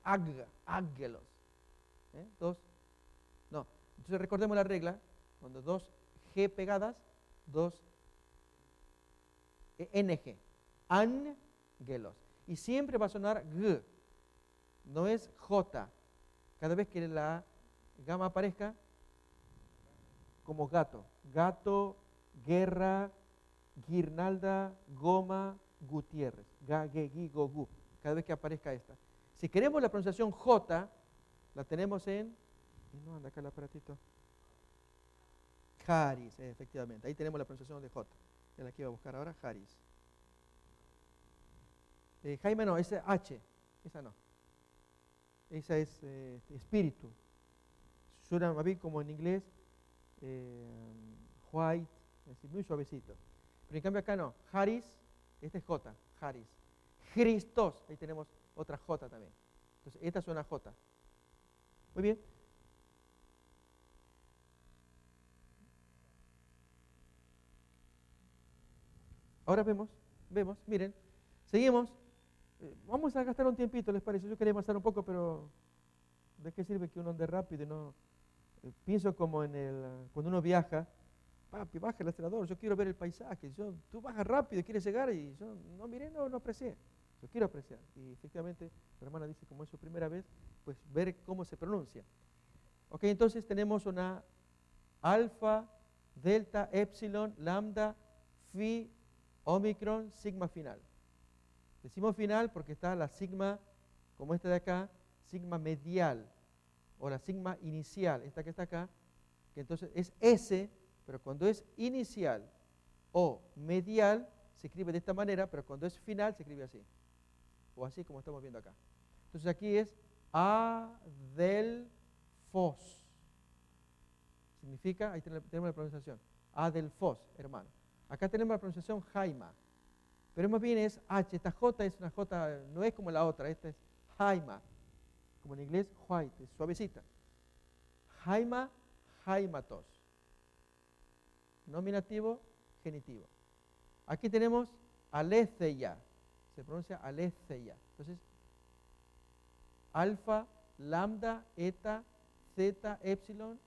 águelos. Dos, no. Entonces recordemos la regla, cuando dos G pegadas, dos NG, ángelos. Y siempre va a sonar G, no es J. Cada vez que la gama aparezca, como gato, guerra, guirnalda, goma, Gutiérrez, ga, ge, gi, go, gu, cada vez que aparezca esta. Si queremos la pronunciación J, la tenemos en, no anda acá el aparatito, Haris, efectivamente, ahí tenemos la pronunciación de J. Es la que iba a buscar ahora, Haris. Jaime no, esa H, esa no. Esa es espíritu. Suena a mí como en inglés, white, es decir, muy suavecito. Pero en cambio acá no, Haris, este es J, Haris. Christos, ahí tenemos otra J también. Entonces, esta suena J. Muy bien. Ahora vemos, miren, seguimos. Vamos a gastar un tiempito, ¿les parece? Yo quería pasar un poco, pero ¿de qué sirve que uno ande rápido y no? Pienso como en cuando uno viaja, papi, baja el acelerador, yo quiero ver el paisaje, tú bajas rápido y quieres llegar y yo no miré, no aprecié, yo quiero apreciar. Y efectivamente, la hermana dice, como es su primera vez, pues ver cómo se pronuncia. Ok, entonces tenemos una alfa, delta, epsilon, lambda, phi, omicron, sigma final. Decimos final porque está la sigma, como esta de acá, sigma medial, o la sigma inicial, esta que está acá, que entonces es S, pero cuando es inicial o medial, se escribe de esta manera, pero cuando es final, se escribe así, o así como estamos viendo acá. Entonces aquí es Adelphos. Significa, ahí tenemos la pronunciación, Adelphos, hermano. Acá tenemos la pronunciación Jaima, pero más bien es H, esta J es una J, no es como la otra, esta es Jaima, como en inglés white, es suavecita. Jaima, jaimatos. Nominativo, genitivo. Aquí tenemos aletheia, se pronuncia aletheia. Entonces, alfa, lambda, eta, zeta, epsilon,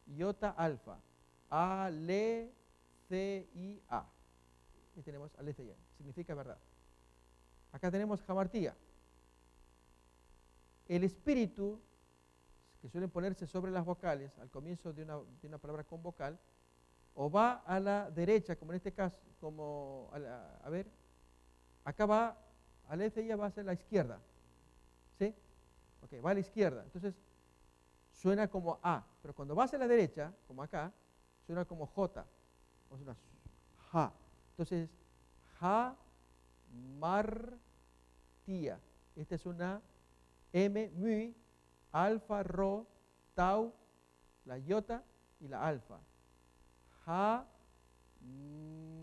iota, alfa. Aletheia. Y tenemos aletheia, significa verdad. Acá tenemos jamartía. El espíritu, que suelen ponerse sobre las vocales al comienzo de una palabra con vocal, o va a la derecha, como en este caso, como, a ver, acá va, aletheia va hacia la izquierda, ¿sí? Ok, va a la izquierda, entonces suena como A, pero cuando va hacia la derecha, como acá, suena como J, o suena ja. Entonces, ja, martía. Esta es una M, muy, alfa, rho, tau, la iota y la alfa. Ja,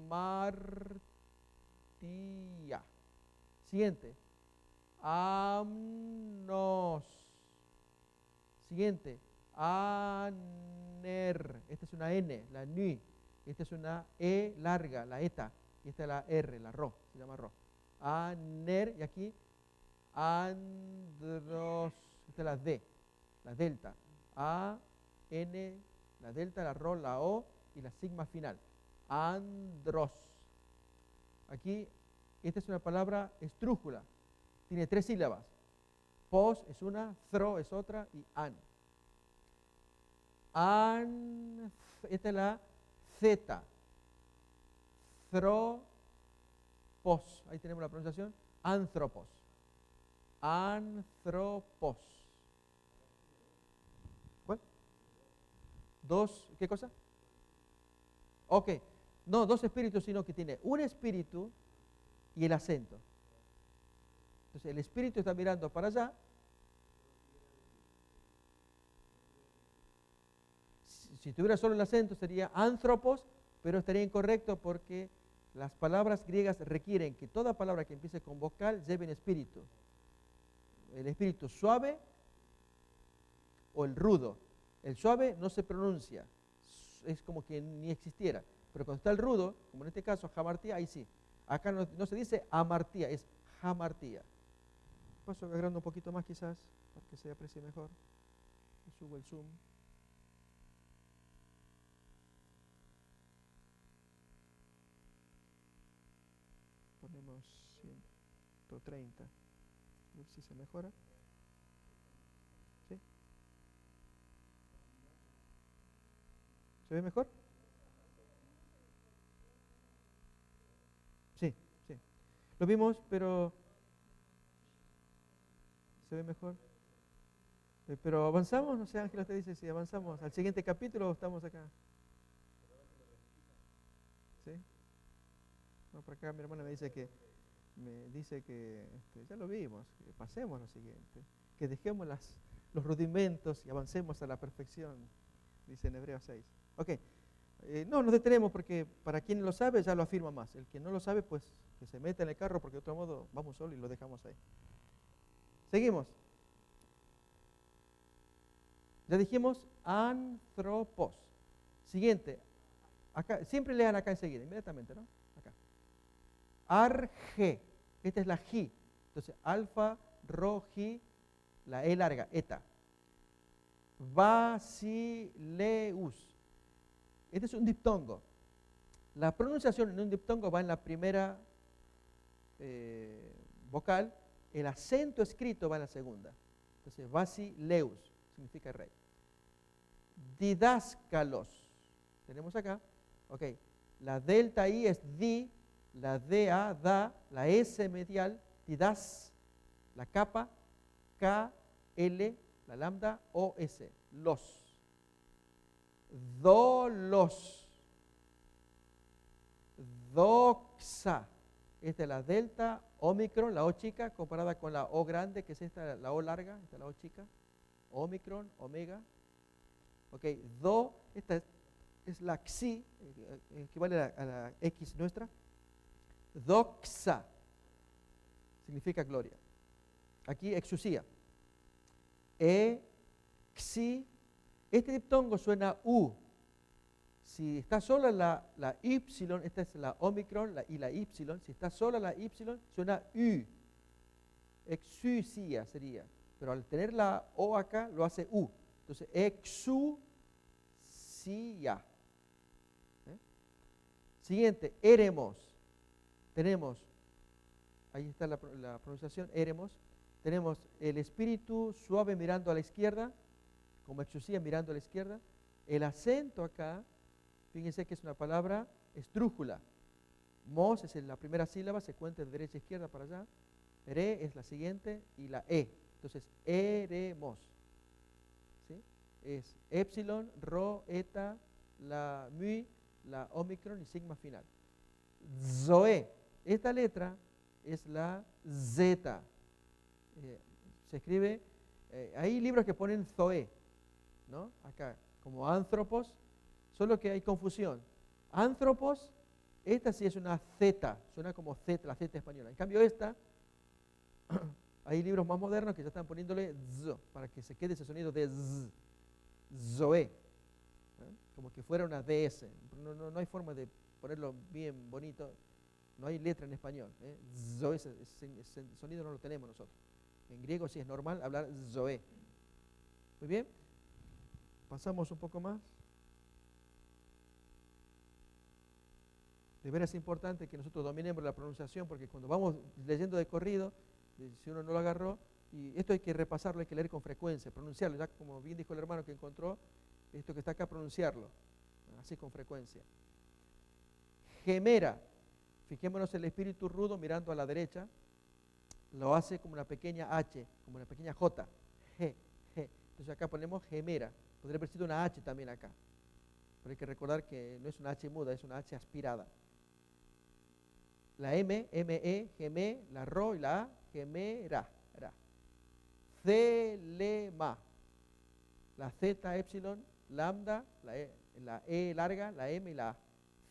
martía. Siguiente. Amnos. Siguiente. Aner. Esta es una N, la ni. Esta es una E larga, la eta. Y esta es la R, la ro. Se llama ro. Aner. Y aquí, andros. Esta es la D, la delta. A, N, la delta, la ro, la O y la sigma final. Andros. Aquí, esta es una palabra estrújula. Tiene 3 sílabas. Pos es una, thro es otra y an. Esta es la Z. Thropos. Ahí tenemos la pronunciación. Anthropos. Anthropos. ¿Cuál? Dos, ¿qué cosa? Ok, no 2 espíritus, sino que tiene un espíritu y el acento. Entonces el espíritu está mirando para allá. Si tuviera solo el acento sería anthropos, pero estaría incorrecto porque las palabras griegas requieren que toda palabra que empiece con vocal lleve espíritu. El espíritu suave o el rudo. El suave no se pronuncia, es como que ni existiera. Pero cuando está el rudo, como en este caso, jamartía, ahí sí. Acá no se dice amartía, es jamartía. Paso agarrando un poquito más quizás, para que se aprecie mejor. Subo el zoom. Ponemos 130. A ver si se mejora. ¿Sí? ¿Se ve mejor? Sí, sí. Lo vimos, pero ¿se ve mejor? Pero avanzamos, no sé, Ángela te dice si avanzamos al siguiente capítulo o estamos acá. ¿Sí? No, por acá mi hermana me dice que ya lo vimos, que pasemos a lo siguiente, que dejemos los rudimentos y avancemos a la perfección, dice en Hebreos 6. Ok, no nos detenemos porque para quien lo sabe ya lo afirma más. El que no lo sabe, pues que se meta en el carro porque de otro modo vamos solo y lo dejamos ahí. Seguimos. Ya dijimos anthropos. Siguiente. Acá, siempre lean acá enseguida, inmediatamente, ¿no? Acá. Arge. Esta es la ji. Entonces, alfa, ro, ji, la e larga, eta. Basileus. Este es un diptongo. La pronunciación en un diptongo va en la primera vocal, el acento escrito va en la segunda. Entonces, Basileus significa rey. Didáscalos. Tenemos acá, ok, la delta I es di, la DA, da, la S medial, didas, la capa, K, L, la lambda, O, S, los. Dolos. Doxa. Esta es la delta, omicron, la O chica, comparada con la O grande, que es esta, la O larga, esta es la O chica. Omicron, omega. Ok, esta es la xi, equivale a la X nuestra. Doxa significa gloria. Aquí exusía. Xi, este diptongo suena U. Si está sola la Y, esta es la omicron y la Y. Si está sola la Y, suena U. Exusía sería. Pero al tener la O acá, lo hace U. Entonces, exusía. Siguiente, éremos. Tenemos, ahí está la pronunciación, éremos. Tenemos el espíritu suave mirando a la izquierda, como exusía mirando a la izquierda. El acento acá, fíjense que es una palabra estrújula. Mos es la primera sílaba, se cuenta de derecha a izquierda para allá. Re es la siguiente y la E. Entonces, éremos. ¿Sí? Es epsilon, rho, eta, la mu, la omicron y sigma final. Zoe. Esta letra es la Z. Se escribe, hay libros que ponen Zoe, ¿no? Acá, como anthropos, solo que hay confusión. Anthropos, esta sí es una Z, suena como Z, la Z española. En cambio esta, hay libros más modernos que ya están poniéndole Z, para que se quede ese sonido de Z. Zoe, como que fuera una DS. No hay forma de ponerlo bien bonito. No hay letra en español. Zoe, ese sonido no lo tenemos nosotros. En griego sí es normal hablar Zoe. Muy bien. Pasamos un poco más. De veras es importante que nosotros dominemos la pronunciación, porque cuando vamos leyendo de corrido, si uno no lo agarró, y esto hay que repasarlo, hay que leer con frecuencia, pronunciarlo, ya como bien dijo el hermano que encontró, esto que está acá, pronunciarlo, así con frecuencia. Gemera, fijémonos el espíritu rudo mirando a la derecha, lo hace como una pequeña H, como una pequeña J, G. Entonces acá ponemos gemera, podría haber sido una H también acá, pero hay que recordar que no es una H muda, es una H aspirada. La M, M-E, gemé, la ro y la A, gemera. Celema, la Z, epsilon, lambda, la E larga, la M y la A.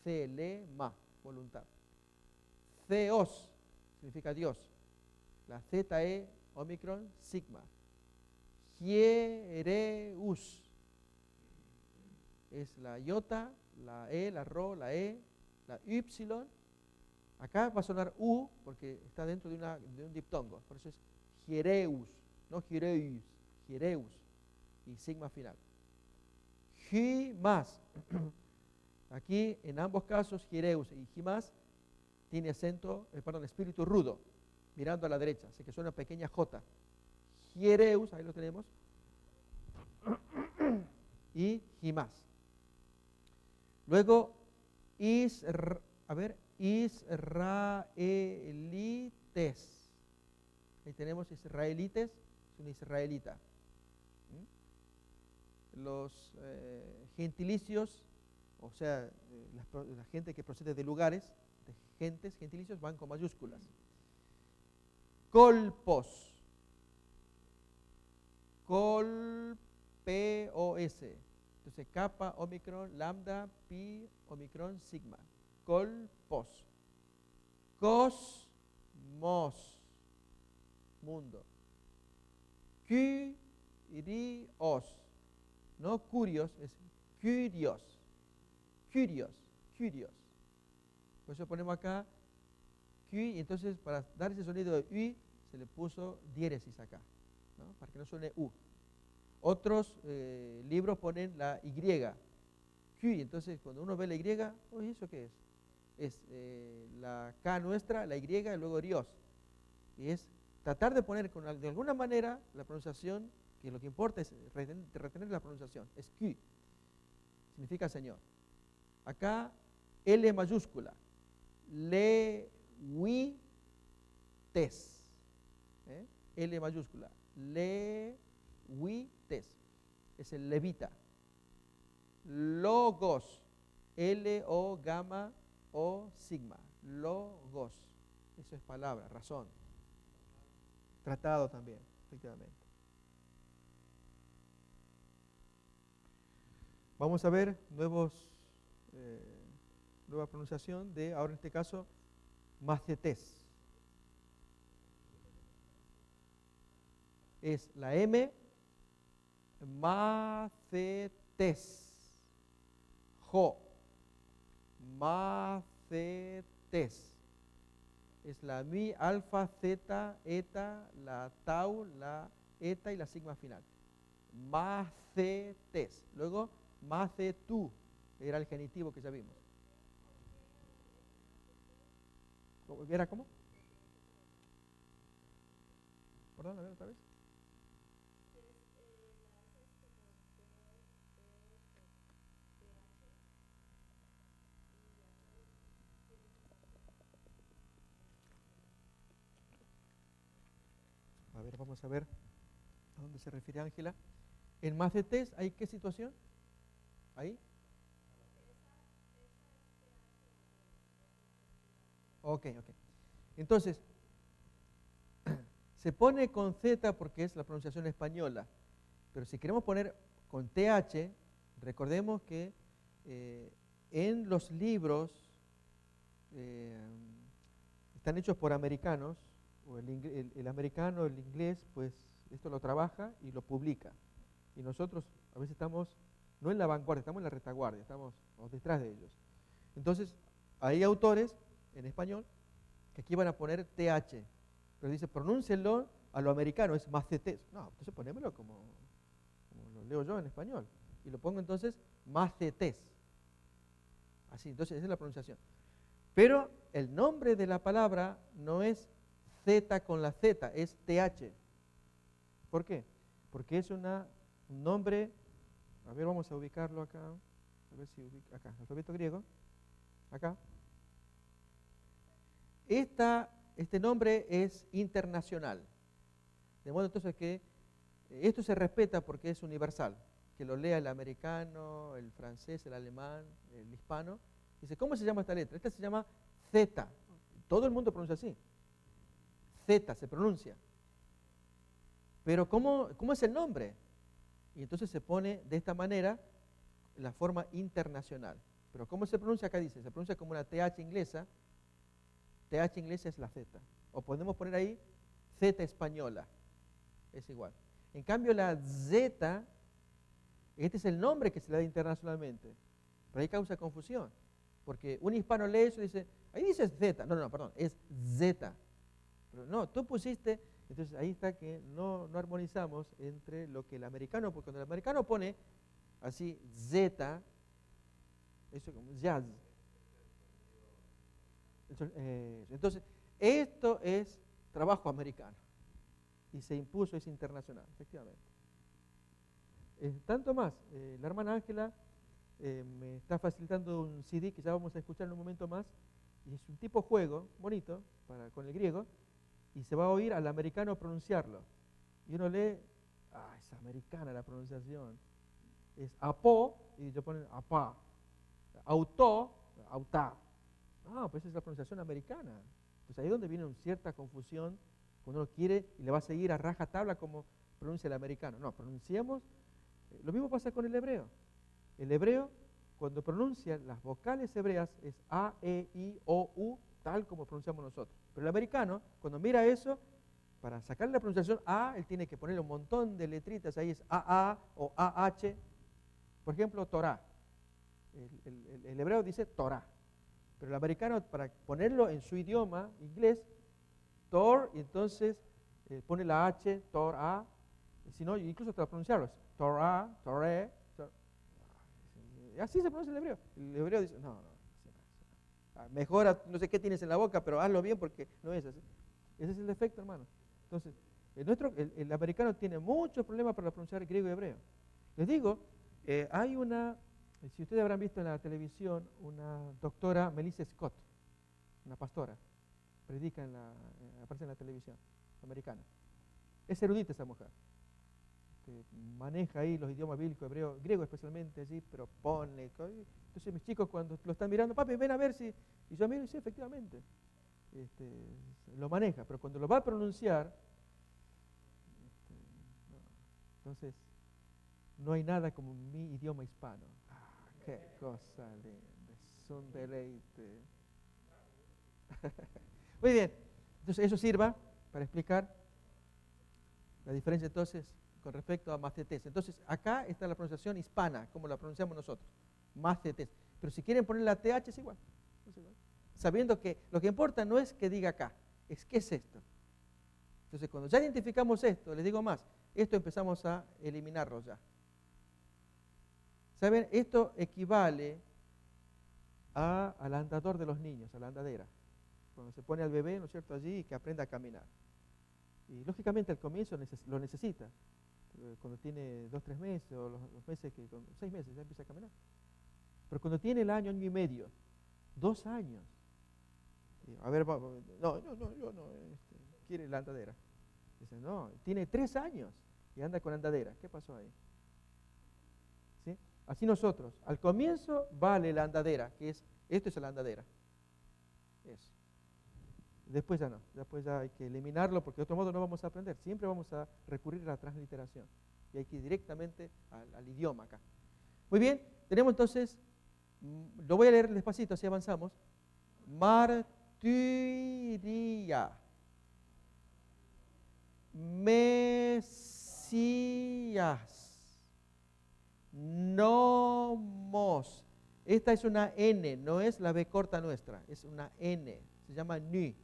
Celema, voluntad. Theos, significa Dios. La ZE, omicron, sigma. Hiereus, es la iota, la E, la ro, la E, la Y. Acá va a sonar U porque está dentro de un diptongo, por eso es Hiereus, no Hireus, Hiereus, y sigma final. Himas, aquí en ambos casos, Hiereus y Himas, tiene acento, espíritu rudo, mirando a la derecha, así que suena una pequeña J. Hiereus, ahí lo tenemos, y Himas. Luego, israelites. Ahí tenemos israelites, es un israelita. Los gentilicios, o sea, la gente que procede de lugares, de gentes, gentilicios, van con mayúsculas. Colpos. Colpos. Entonces, kappa, omicron, lambda, pi, omicron, sigma. Colpos. Cosmos. Mundo. Kyrios. No curios, es kyrios. Kyrios. Por eso ponemos acá Q, y entonces para dar ese sonido de U se le puso diéresis acá, ¿no? Para que no suene U. Otros libros ponen la Y, Q, y entonces cuando uno ve la Y, uy, ¿eso qué es? Es la K nuestra, la Y, y luego Dios. Y es tratar de poner de alguna manera la pronunciación, que lo que importa es retener la pronunciación, es Q, significa Señor. Acá L mayúscula, lewites, L mayúscula, lewites, es el levita. Logos, L-O, gamma, O, sigma, logos, eso es palabra, razón. Tratado también, efectivamente. Vamos a ver nueva pronunciación de, ahora en este caso, macetes. Es la M, macetes. Jo, macetes. Es la mi, alfa, zeta, eta, la tau, la eta y la sigma final. Macetes. Luego, macetu, era el genitivo que ya vimos. ¿Era cómo? Perdón, a ver otra vez. A ver, vamos a ver a dónde se refiere Ángela. En macetes, ¿hay qué situación? ¿Ahí? Ok. Entonces, se pone con Z porque es la pronunciación española, pero si queremos poner con TH, recordemos que en los libros están hechos por americanos, o el americano, el inglés, pues esto lo trabaja y lo publica. Y nosotros a veces estamos, no en la vanguardia, estamos en la retaguardia, estamos detrás de ellos. Entonces, hay autores en español que aquí van a poner TH, pero dice, pronúncienlo a lo americano, es macetes. No, entonces ponémoslo como lo leo yo en español. Y lo pongo entonces macetes. Así, entonces esa es la pronunciación. Pero el nombre de la palabra no es Z con la Z, es TH. ¿Por qué? Porque es un nombre, a ver, vamos a ubicarlo acá, a ver si ubica, acá, alfabeto griego, acá. Este nombre es internacional, de modo entonces que esto se respeta porque es universal, que lo lea el americano, el francés, el alemán, el hispano. Dice, ¿cómo se llama esta letra? Esta se llama Z, todo el mundo pronuncia así, Z se pronuncia, pero ¿cómo es el nombre? Y entonces se pone de esta manera, la forma internacional. Pero ¿cómo se pronuncia? Acá dice, se pronuncia como una TH inglesa. TH inglesa es la Z. O podemos poner ahí Z española. Es igual. En cambio la Z, este es el nombre que se le da internacionalmente. Pero ahí causa confusión. Porque un hispano lee eso y dice, ahí dice Z. No, perdón, es Z. Pero no, tú pusiste, Entonces ahí está que no armonizamos entre lo que el americano, porque cuando el americano pone así Z, eso como jazz. Entonces, esto es trabajo americano y se impuso, es internacional, efectivamente. Tanto más, la hermana Ángela me está facilitando un CD que ya vamos a escuchar en un momento más, y es un tipo juego bonito con el griego, y se va a oír al americano pronunciarlo. Y uno lee, es americana la pronunciación. Es apó, y yo ponen apá. Autó, autá. Pues esa es la pronunciación americana. Entonces ahí es donde viene una cierta confusión cuando uno quiere y le va a seguir a raja tabla como pronuncia el americano. No, pronunciamos. Lo mismo pasa con el hebreo. El hebreo, cuando pronuncia las vocales hebreas, es A, E, I, O, U, tal como pronunciamos nosotros. Pero el americano, cuando mira eso, para sacarle la pronunciación A, él tiene que ponerle un montón de letritas, ahí es AA o AH. Por ejemplo, Torah. El hebreo dice Torah. Pero el americano, para ponerlo en su idioma inglés, Tor, y entonces pone la H, Torah, si no, incluso para pronunciarlo, Torah, Toré. Así se pronuncia el hebreo. El hebreo dice, no, mejora, no sé qué tienes en la boca, pero hazlo bien porque no es así. Ese es el defecto, hermano. Entonces, el americano tiene muchos problemas para pronunciar griego y hebreo. Les digo, hay si ustedes habrán visto en la televisión, una doctora, Melissa Scott, una pastora, predica aparece en la televisión americana. Es erudita esa mujer. Maneja ahí los idiomas bíblicos, hebreo, griego especialmente allí, pero pone. Entonces mis chicos cuando lo están mirando, papi, ven a ver si. Y yo miro y sí, efectivamente, lo maneja, pero cuando lo va a pronunciar, no. Entonces, no hay nada como mi idioma hispano. Qué cosa linda, es un deleite. Muy bien, entonces eso sirva para explicar la diferencia entonces con respecto a mastetes. Entonces, acá está la pronunciación hispana, como la pronunciamos nosotros, mastetes. Pero si quieren poner la TH es igual. Sabiendo que lo que importa no es que diga acá, es qué es esto. Entonces, cuando ya identificamos esto, les digo más, esto empezamos a eliminarlo ya. ¿Saben? Esto equivale al andador de los niños, a la andadera. Cuando se pone al bebé, ¿no es cierto?, allí y que aprenda a caminar. Y lógicamente al comienzo lo necesita. Cuando tiene 2, 3 meses, o los meses con 6 meses ya empieza a caminar. Pero cuando tiene el año y medio, 2 años, a ver, yo no, quiere la andadera. Dice, no, tiene 3 años y anda con andadera. ¿Qué pasó ahí? ¿Sí? Así nosotros, al comienzo vale la andadera, esto es la andadera. Eso. Después ya no, después ya hay que eliminarlo porque de otro modo no vamos a aprender. Siempre vamos a recurrir a la transliteración y hay que ir directamente al idioma acá. Muy bien, tenemos entonces, lo voy a leer despacito, así avanzamos. Martiria, Mesías, nomos. Esta es una N, no es la B corta nuestra, es una N, se llama ni.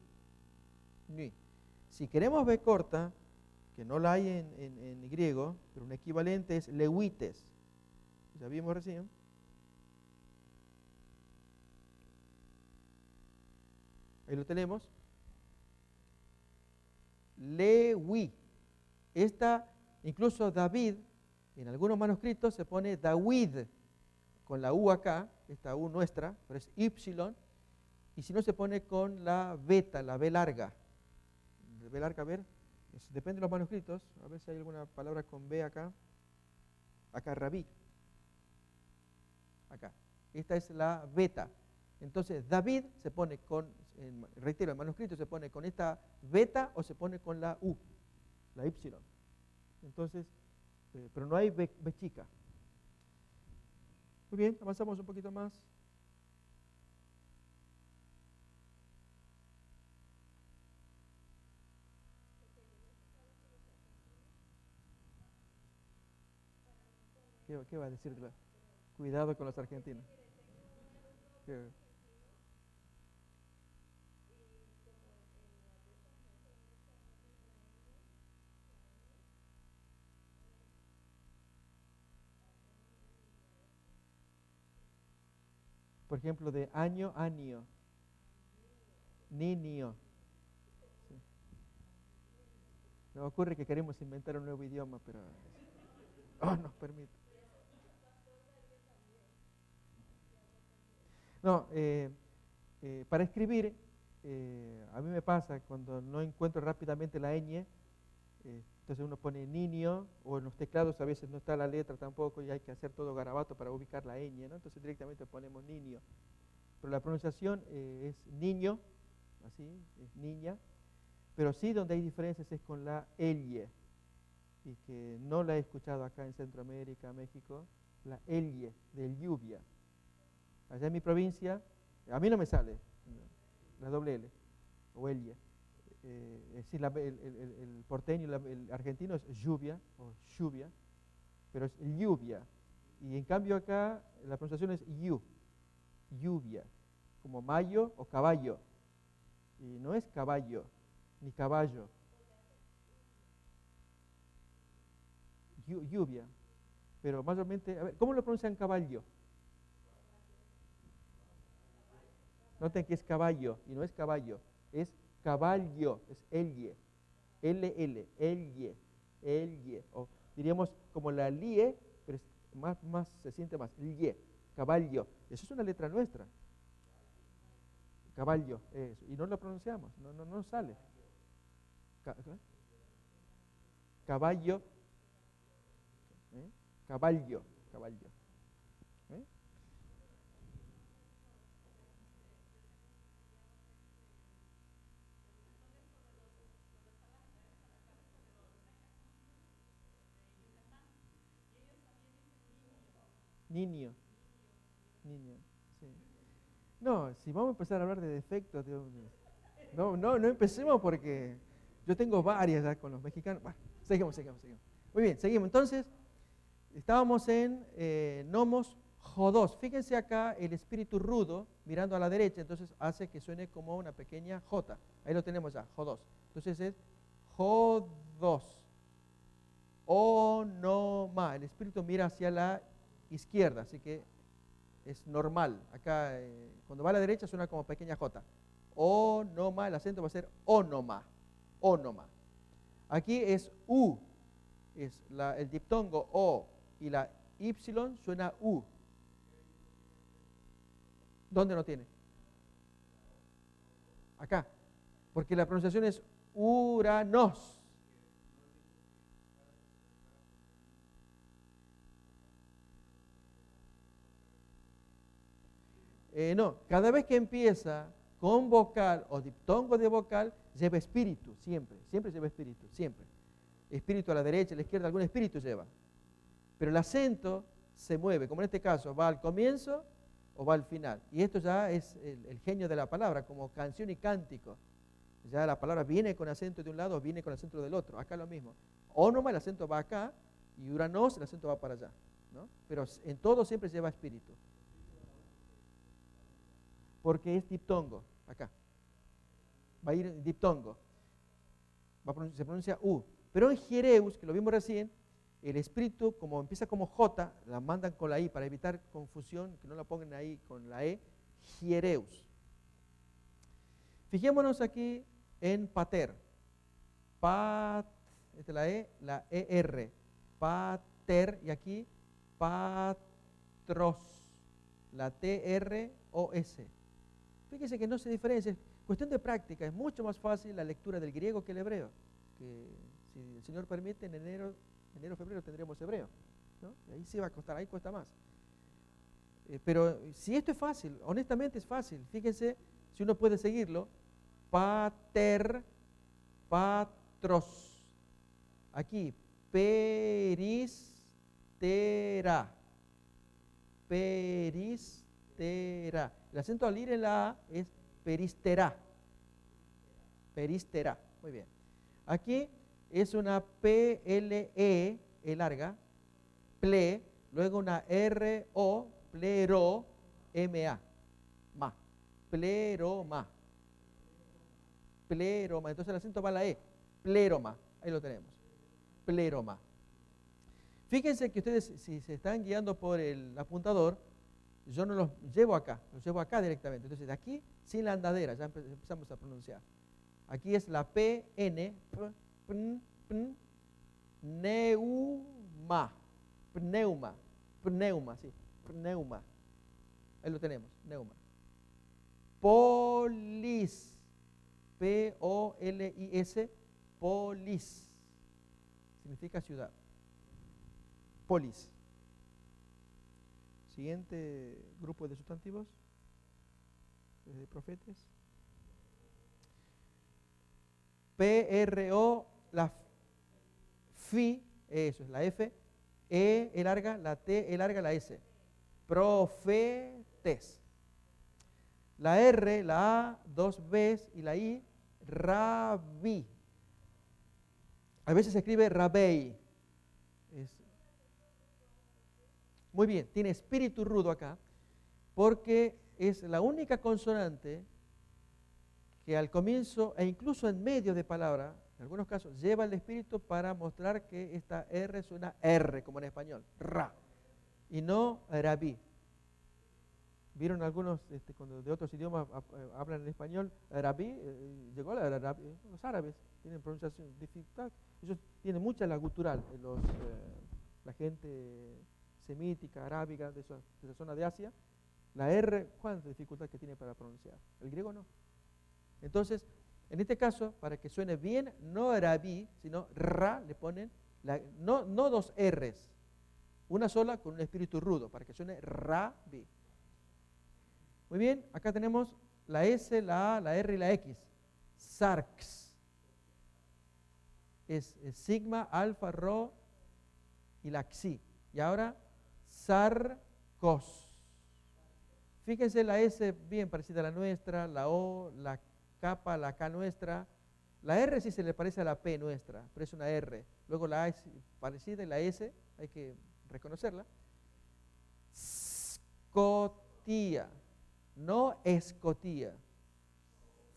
Si queremos B corta, que no la hay en griego, pero un equivalente es lewites. Ya vimos recién. Ahí lo tenemos. Lewi. Esta, incluso David, en algunos manuscritos se pone Dawid, con la U acá, esta U nuestra, pero es Y, y si no se pone con la beta, la B larga. B larga, a ver, depende de los manuscritos, a ver si hay alguna palabra con B acá. Acá, rabí. Acá. Esta es la beta. Entonces, David se pone reitero, el manuscrito se pone con esta beta o se pone con la U, la Y. Entonces, pero no hay B chica. Muy bien, avanzamos un poquito más. ¿Qué va a decir? Cuidado con los argentinos. Por ejemplo, de año, año. Niño. Sí. Me ocurre que queremos inventar un nuevo idioma, pero nos permite. No, para escribir, a mí me pasa cuando no encuentro rápidamente la ñ, entonces uno pone niño, o en los teclados a veces no está la letra tampoco y hay que hacer todo garabato para ubicar la ñ, ¿no? Entonces directamente ponemos niño. Pero la pronunciación es niño, así, es niña, pero sí donde hay diferencias es con la L, y que no la he escuchado acá en Centroamérica, México, la L de lluvia. Allá en mi provincia, a mí no me sale la doble L, o L. Es decir, el porteño, el argentino es lluvia, o lluvia, pero es lluvia. Y en cambio acá la pronunciación es lluvia, como mayo o caballo. Y no es caballo, ni caballo. Lluvia. Pero mayormente, a ver, ¿cómo lo pronuncian caballo? Noten que es caballo, y no es caballo, es caballo, es elye, elye, o diríamos como la lie, pero es más se siente más, lie, caballo. Eso es una letra nuestra. Caballo, eso, y no lo pronunciamos, no sale. Caballo, caballo. ¿Eh? Niño, sí. No, si vamos a empezar a hablar de defectos, no empecemos porque yo tengo varias ya con los mexicanos. Bueno, seguimos. Muy bien, seguimos. Entonces, estábamos en nomos jodos. Fíjense acá el espíritu rudo mirando a la derecha, entonces hace que suene como una pequeña J. Ahí lo tenemos ya, jodos. Entonces es jodos. Onoma. El espíritu mira hacia la izquierda, así que es normal. Acá, cuando va a la derecha, suena como pequeña J. Onoma, el acento va a ser onoma. Aquí es U, es el diptongo O, y la Y suena U. ¿Dónde no tiene? Acá, porque la pronunciación es Uranos. No, cada vez que empieza con vocal o diptongo de vocal, lleva espíritu, siempre lleva espíritu, siempre. Espíritu a la derecha, a la izquierda, algún espíritu lleva. Pero el acento se mueve, como en este caso, va al comienzo o va al final. Y esto ya es el genio de la palabra, como canción y cántico. Ya la palabra viene con acento de un lado, viene con acento del otro. Acá lo mismo. Ónoma, el acento va acá, y Uranos, el acento va para allá, ¿no? Pero en todo siempre lleva espíritu. Porque es diptongo, acá. Va a ir en diptongo. Se pronuncia U. Pero en Hiereus, que lo vimos recién, el espíritu, como empieza como J, la mandan con la I para evitar confusión, que no la pongan ahí con la E, Hiereus. Fijémonos aquí en pater. Esta es la E, la ER. Pater, y aquí patros. La TROS. Fíjense que no se diferencia, es cuestión de práctica, es mucho más fácil la lectura del griego que el hebreo, que si el Señor permite en enero, febrero tendremos hebreo, ¿no? Y ahí sí va a costar, ahí cuesta más. Pero si esto es fácil, honestamente es fácil, fíjense, si uno puede seguirlo, pater, patros, aquí, peristera, el acento al ir en la A es peristera. Muy bien. Aquí es una PLE, E larga, ple, luego una RO, plero, MA, ma, pleroma. Entonces el acento va a la E, pleroma, ahí lo tenemos, pleroma. Fíjense que ustedes, si se están guiando por el apuntador, Yo no los llevo acá directamente. Entonces, de aquí, sin la andadera, ya empezamos a pronunciar. Aquí es la P, N, neuma, pneuma, sí, pneuma. Ahí lo tenemos, neuma. Polis, P-O-L-I-S, polis. Significa ciudad. Polis. Siguiente grupo de sustantivos, de profetas. P-R-O, la fi, eso es la F, E larga, la T larga, la S. Profetes. La R, la A, dos Bs y la I, rabí. A veces se escribe rabei. Muy bien, tiene espíritu rudo acá, porque es la única consonante que al comienzo e incluso en medio de palabra, en algunos casos, lleva el espíritu para mostrar que esta R suena R, como en español, ra, y no rabí. ¿Vieron algunos cuando de otros idiomas hablan en español? Rabí, llegó la rabí. Los árabes tienen pronunciación dificultad. Ellos tienen mucha la gutural, la gente semítica, arábiga, de esa zona de Asia. La R, ¿cuánta dificultad que tiene para pronunciar? El griego no. Entonces, en este caso, para que suene bien, no rabí, sino ra, le ponen, no dos R's, una sola con un espíritu rudo, para que suene rabí. Muy bien, acá tenemos la S, la A, la R y la X. Sarx. Es sigma, alfa, rho y la xi. Y ahora, sarcos. Fíjense la S bien parecida a la nuestra, la O, la capa, la K nuestra. La R sí se le parece a la P nuestra, pero es una R. Luego la A es parecida y la S hay que reconocerla. Scotía. No escotía,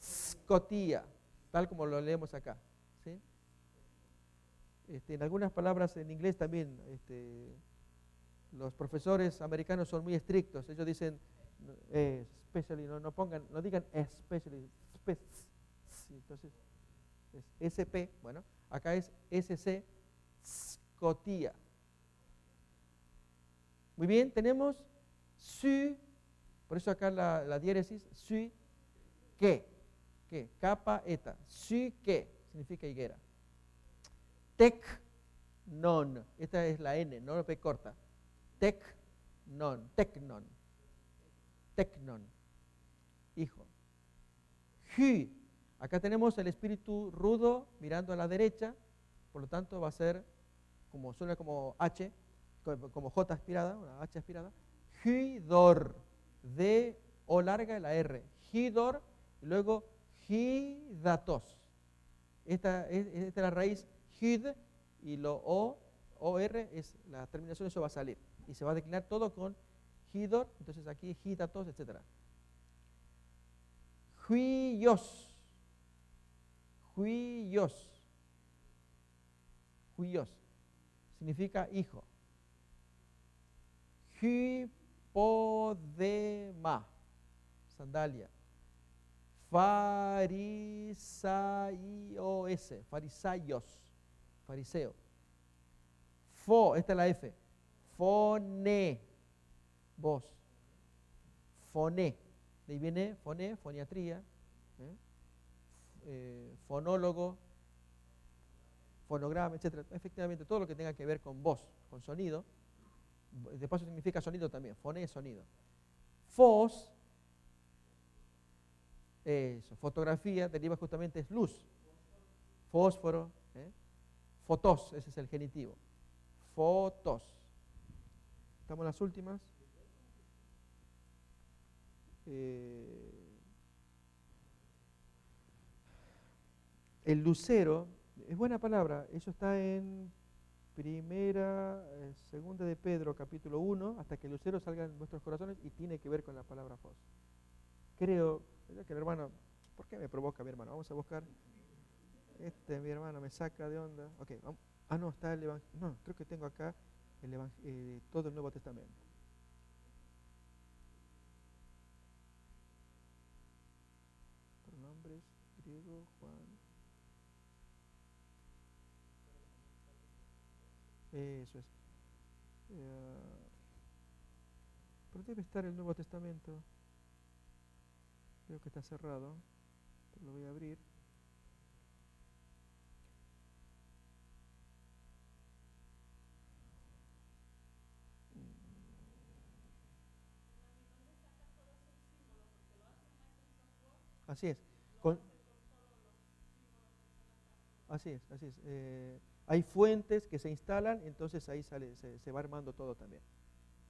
scotía, tal como lo leemos acá. ¿Sí? En algunas palabras en inglés también los profesores americanos son muy estrictos. Ellos dicen, especially, no digan especially, entonces es SP, bueno, acá es SC, scotía. Muy bien, tenemos su. Por eso acá la diéresis, sui, que, capa, eta, sui, que, significa higuera. Tec, non, esta es la N, no la P corta. Tec, non, tecnon, hijo. Hy, acá tenemos el espíritu rudo mirando a la derecha, por lo tanto va a ser, suena como H, como J aspirada, una H aspirada. Hydor. D, O larga, la R. Hidor, y luego hidatos. Esta es la raíz hid, y lo OR es la terminación, eso va a salir. Y se va a declinar todo con hidor, entonces aquí hidatos, etc. Huios. Significa hijo. Podema, sandalia. Farisaios, fariseo. Esta es la F. Fone, voz. Fone, de ahí viene foniatría, fonólogo, fonograma, etc. Efectivamente, todo lo que tenga que ver con voz, con sonido. De paso significa sonido también, fone es sonido. Fos, eso, fotografía, deriva justamente es luz. Fósforo, fotos, ese es el genitivo. Fotos. Estamos en las últimas. El lucero, es buena palabra, eso está en segunda de Pedro, capítulo 1, hasta que el lucero salga en vuestros corazones, y tiene que ver con la palabra fos. Creo que el hermano, ¿por qué me provoca mi hermano? Vamos a buscar, mi hermano me saca de onda. Ok, vamos. No, está el Evangelio, no, creo que tengo acá todo el Nuevo Testamento. griego, Juan. Eso es. Pero debe estar el Nuevo Testamento. Creo que está cerrado. Pero lo voy a abrir. Así es. Así es, así es. Hay fuentes que se instalan, entonces ahí se va armando todo también.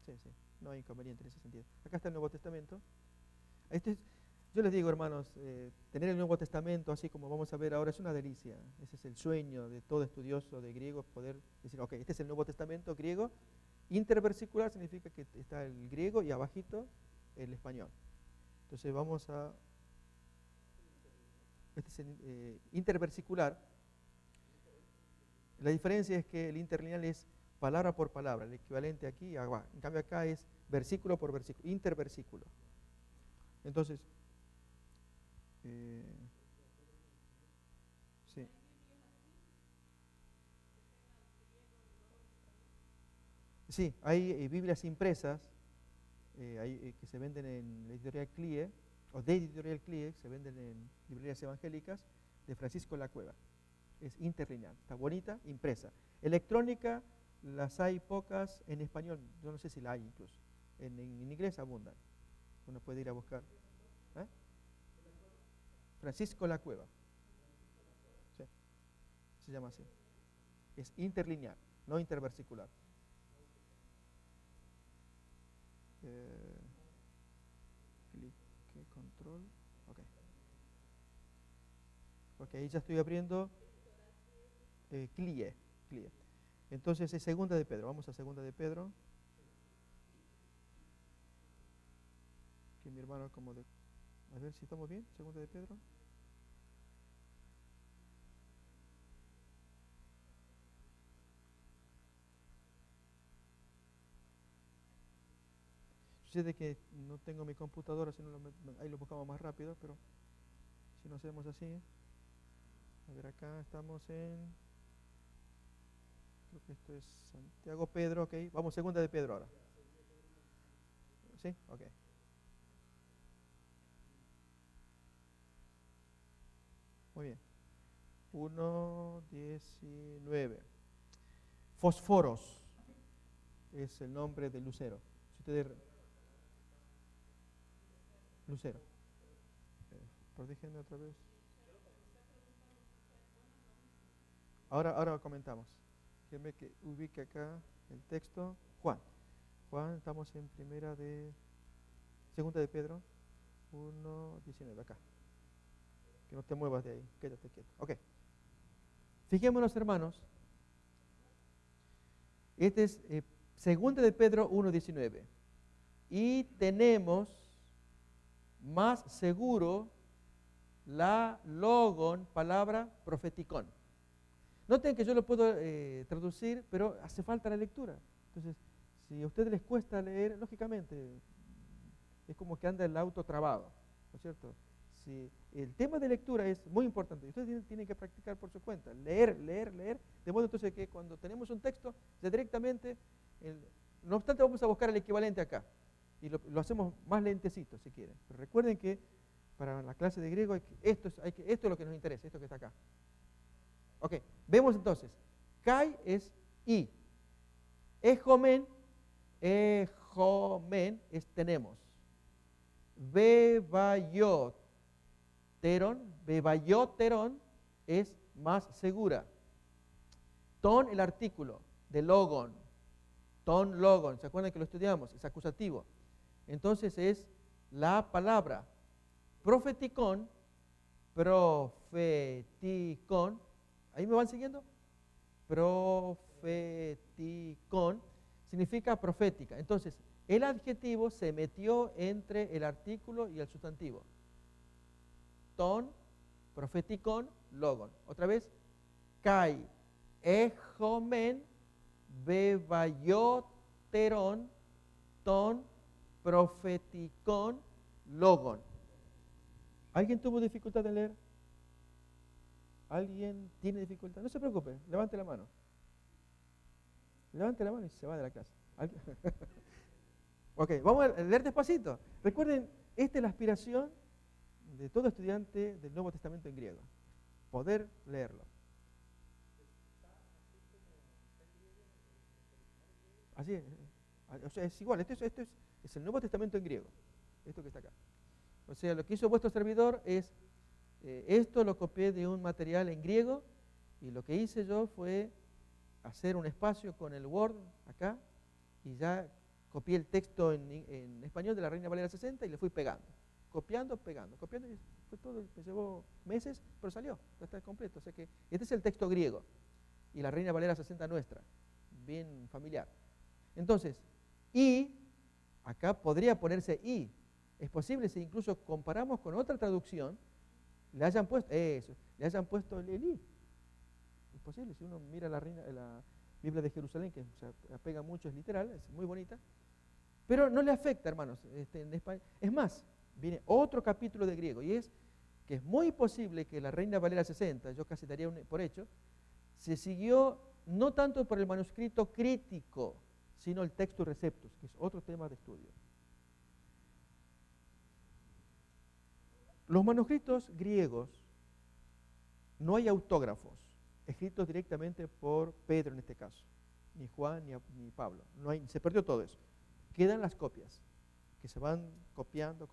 Sí, sí, no hay inconveniente en ese sentido. Acá está el Nuevo Testamento. Yo les digo, hermanos, tener el Nuevo Testamento, así como vamos a ver ahora, es una delicia. Ese es el sueño de todo estudioso de griego, poder decir, ok, este es el Nuevo Testamento griego. Interversicular significa que está el griego y abajito el español. Entonces vamos a... Este es el interversicular. La diferencia es que el interlineal es palabra por palabra, el equivalente aquí, en cambio acá es versículo por versículo, interversículo. Entonces, sí. Sí, hay Biblias impresas que se venden en la editorial CLIE, o de editorial CLIE, se venden en librerías evangélicas, de Francisco La Cueva. Es interlineal, está bonita, impresa. Electrónica, las hay pocas en español, yo no sé si la hay incluso. En inglés abundan. Uno puede ir a buscar. ¿Eh? Francisco La Cueva. Sí, se llama así. Es interlineal, no interversicular. Clique, control. Ok. Ok, ahí ya estoy abriendo CLIE. Entonces es segunda de Pedro. Vamos a segunda de Pedro. Que mi hermano como de... A ver si estamos bien. Segunda de Pedro. Sucede que no tengo mi computadora, si no ahí lo buscamos más rápido, pero si no hacemos así. A ver, acá estamos en... Creo que esto es Santiago Pedro, ok. Vamos, segunda de Pedro ahora. ¿Sí? Ok. Muy bien. 1:19. Fósforos es el nombre de Lucero. Si ustedes... Lucero. Déjenme otra vez. Ahora comentamos. Déjenme que ubique acá el texto. Juan, estamos en segunda de Pedro, 1:19, acá. Que no te muevas de ahí, quédate quieto. Ok. Fijémonos, hermanos. Este es segunda de Pedro 1:19. Y tenemos más seguro la logon, palabra profeticón. Noten que yo lo puedo traducir, pero hace falta la lectura. Entonces, si a ustedes les cuesta leer, lógicamente, es como que anda el auto trabado, ¿no es cierto? Si el tema de lectura es muy importante, ustedes tienen que practicar por su cuenta, leer, de modo entonces que cuando tenemos un texto, ya directamente, no obstante vamos a buscar el equivalente acá, y lo hacemos más lentecito si quieren. Pero recuerden que para la clase de griego esto es lo que nos interesa, esto que está acá. Ok, vemos entonces, kai es i, ejomen es tenemos, bebayoteron es más segura, ton el artículo de logon, ton logon, ¿se acuerdan que lo estudiamos? Es acusativo, entonces es la palabra, profeticón, ¿ahí me van siguiendo? Profeticón significa profética. Entonces, el adjetivo se metió entre el artículo y el sustantivo. Ton, profeticón, logon. Otra vez, kai, ejomen, bebayoteron, ton, profeticón, logon. ¿Alguien tuvo dificultad en leer? ¿Alguien tiene dificultad? No se preocupe, levante la mano. Levante la mano y se va de la clase. Ok, vamos a leer despacito. Recuerden, esta es la aspiración de todo estudiante del Nuevo Testamento en griego. Poder leerlo. Así es. O sea, es igual. Esto es el Nuevo Testamento en griego. Esto que está acá. O sea, lo que hizo vuestro servidor es, esto lo copié de un material en griego y lo que hice yo fue hacer un espacio con el Word acá y ya copié el texto en español de la Reina Valera 60 y le fui pegando. Copiando, pegando, copiando. Y fue todo, me llevó meses, pero salió, ya está completo. O sea que este es el texto griego y la Reina Valera 60 nuestra, bien familiar. Entonces, y, acá podría ponerse y. Es posible si incluso comparamos con otra traducción, le hayan puesto eso, le hayan puesto el i. Es posible, si uno mira la Biblia de Jerusalén, que se apega mucho, es literal, es muy bonita, pero no le afecta, hermanos, en España. Es más, viene otro capítulo de griego, y es que es muy posible que la Reina Valera 60, yo casi daría por hecho, se siguió no tanto por el manuscrito crítico, sino el Textus Receptus, que es otro tema de estudio. Los manuscritos griegos, no hay autógrafos escritos directamente por Pedro en este caso, ni Juan ni Pablo. No hay, se perdió todo eso. Quedan las copias, que se van copiando.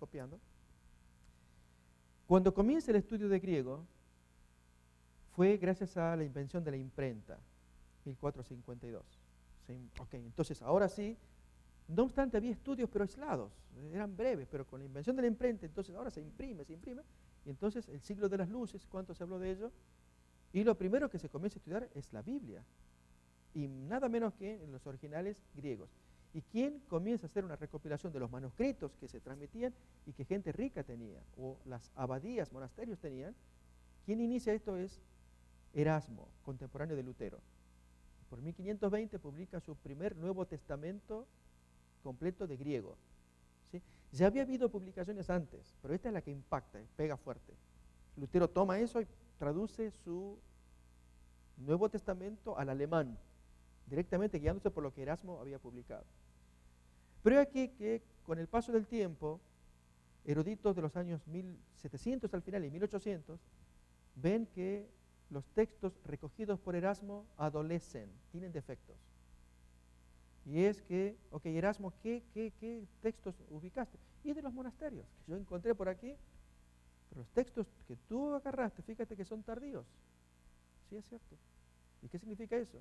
Cuando comienza el estudio de griego, fue gracias a la invención de la imprenta, 1452. Ok, entonces ahora sí, no obstante había estudios pero aislados, eran breves, pero con la invención de la imprenta, entonces ahora se imprime, y entonces el siglo de las luces, ¿cuánto se habló de ello? Y lo primero que se comienza a estudiar es la Biblia, y nada menos que en los originales griegos. ¿Y quién comienza a hacer una recopilación de los manuscritos que se transmitían y que gente rica tenía, o las abadías, monasterios tenían? ¿Quién inicia esto? Es Erasmo, contemporáneo de Lutero. Por 1520 publica su primer Nuevo Testamento completo de griego. ¿Sí? Ya había habido publicaciones antes, pero esta es la que impacta, pega fuerte. Lutero toma eso y traduce su Nuevo Testamento al alemán, directamente guiándose por lo que Erasmo había publicado. Pero aquí que con el paso del tiempo, eruditos de los años 1700 al final y 1800, ven que los textos recogidos por Erasmo adolecen, tienen defectos. Y es que, ok, Erasmo, ¿qué textos ubicaste? Y de los monasterios, que yo encontré por aquí, pero los textos que tú agarraste, fíjate que son tardíos. Sí, es cierto. ¿Y qué significa eso?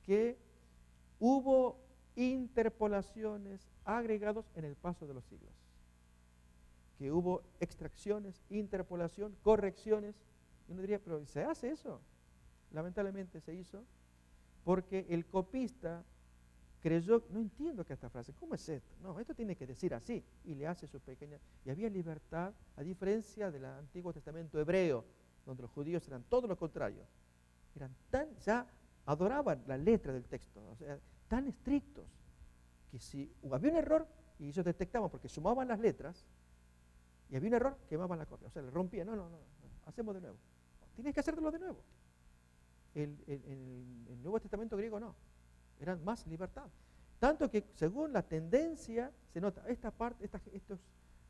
Que hubo interpolaciones, agregados en el paso de los siglos. Que hubo extracciones, interpolación, correcciones. Y uno diría, pero ¿se hace eso? Lamentablemente se hizo porque el copista creyó, no entiendo que esta frase, ¿cómo es esto? No, esto tiene que decir así, y le hace su pequeña, y había libertad, a diferencia del Antiguo Testamento hebreo, donde los judíos eran todo lo contrario, ya adoraban la letra del texto, o sea, tan estrictos, que si había un error, y ellos detectaban, porque sumaban las letras, y había un error, quemaban la copia, o sea, le rompían, no, hacemos de nuevo, tienes que hacerlo de nuevo. El Nuevo Testamento griego no, eran más libertad. Tanto que según la tendencia, se nota, estos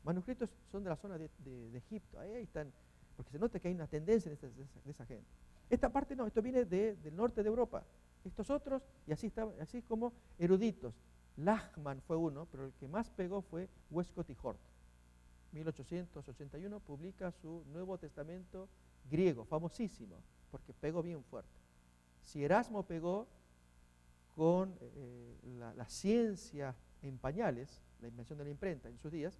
manuscritos son de la zona de Egipto, ahí están, porque se nota que hay una tendencia de esa gente. Esta parte no, esto viene del norte de Europa. Estos otros, y así como eruditos. Lachmann fue uno, pero el que más pegó fue Westcott y Hort. 1881 publica su Nuevo Testamento griego, famosísimo, porque pegó bien fuerte. Si Erasmo pegó con la ciencia en pañales, la invención de la imprenta en sus días,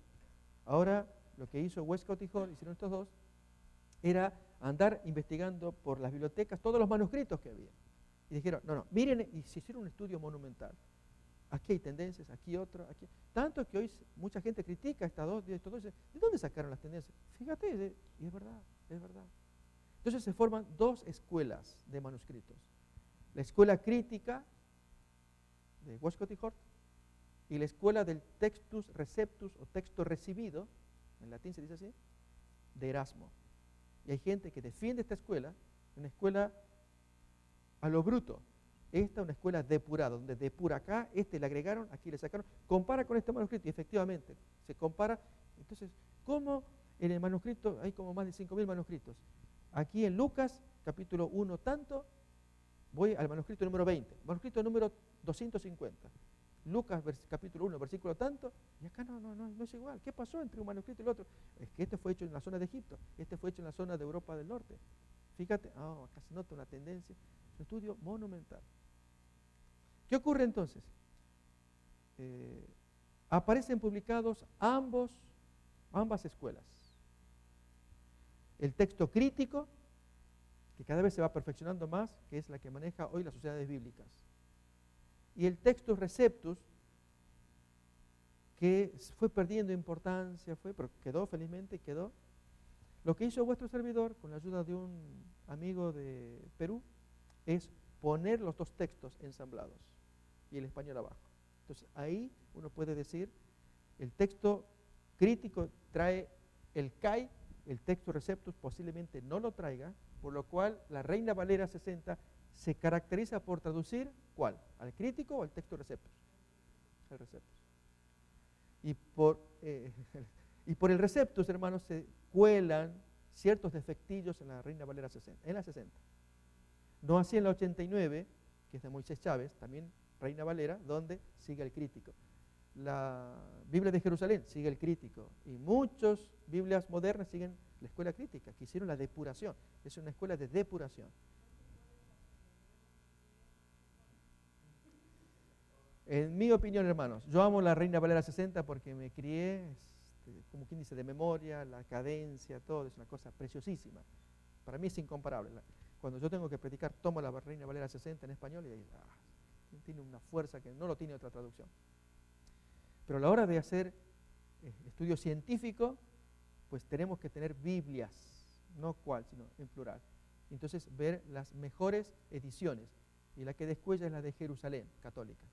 ahora lo que hizo Westcott y Hort, hicieron estos dos, era andar investigando por las bibliotecas todos los manuscritos que había. Y dijeron, no, miren, y se hicieron un estudio monumental. Aquí hay tendencias, aquí otro, aquí. Tanto que hoy mucha gente critica estos dos, ¿de dónde sacaron las tendencias? Fíjate, y es verdad, es verdad. Entonces se forman dos escuelas de manuscritos. La escuela crítica de Westcott y Hort y la escuela del Textus Receptus o texto recibido, en latín se dice así, de Erasmo. Y hay gente que defiende esta escuela una escuela a lo bruto. Esta es una escuela depurada, donde depura acá, le agregaron, aquí le sacaron, compara con este manuscrito y efectivamente se compara. Entonces, ¿cómo en el manuscrito hay como más de 5.000 manuscritos? Aquí en Lucas, capítulo 1 tanto, voy al manuscrito número 20, manuscrito número 250. Lucas capítulo 1, versículo tanto, y acá no es igual. ¿Qué pasó entre un manuscrito y el otro? Es que este fue hecho en la zona de Egipto, este fue hecho en la zona de Europa del Norte. Fíjate, acá se nota una tendencia, es un estudio monumental. ¿Qué ocurre entonces? Aparecen publicados ambas escuelas. El texto crítico, que cada vez se va perfeccionando más, que es la que maneja hoy las sociedades bíblicas. Y el textus receptus, que fue perdiendo importancia, pero quedó, felizmente quedó. Lo que hizo vuestro servidor, con la ayuda de un amigo de Perú, es poner los dos textos ensamblados y el español abajo. Entonces ahí uno puede decir, el texto crítico trae el CAI, el texto receptus posiblemente no lo traiga, por lo cual la Reina Valera 60 se caracteriza por traducir, ¿cuál? ¿Al crítico o al texto receptus? El receptus. Y por el receptus, hermanos, se cuelan ciertos defectillos en la Reina Valera 60, en la 60. No así en la 89, que es de Moisés Chávez, también Reina Valera, donde sigue el crítico. La Biblia de Jerusalén sigue el crítico. Y muchas Biblias modernas siguen la escuela crítica, que hicieron la depuración. Es una escuela de depuración. En mi opinión, hermanos, yo amo la Reina Valera 60 porque me crié, como quien dice, de memoria, la cadencia, todo, es una cosa preciosísima. Para mí es incomparable. Cuando yo tengo que predicar, tomo la Reina Valera 60 en español y tiene una fuerza que no lo tiene otra traducción. Pero a la hora de hacer estudio científico, pues tenemos que tener Biblias, no cuál, sino en plural. Entonces, ver las mejores ediciones. Y la que descuella es la de Jerusalén, católica.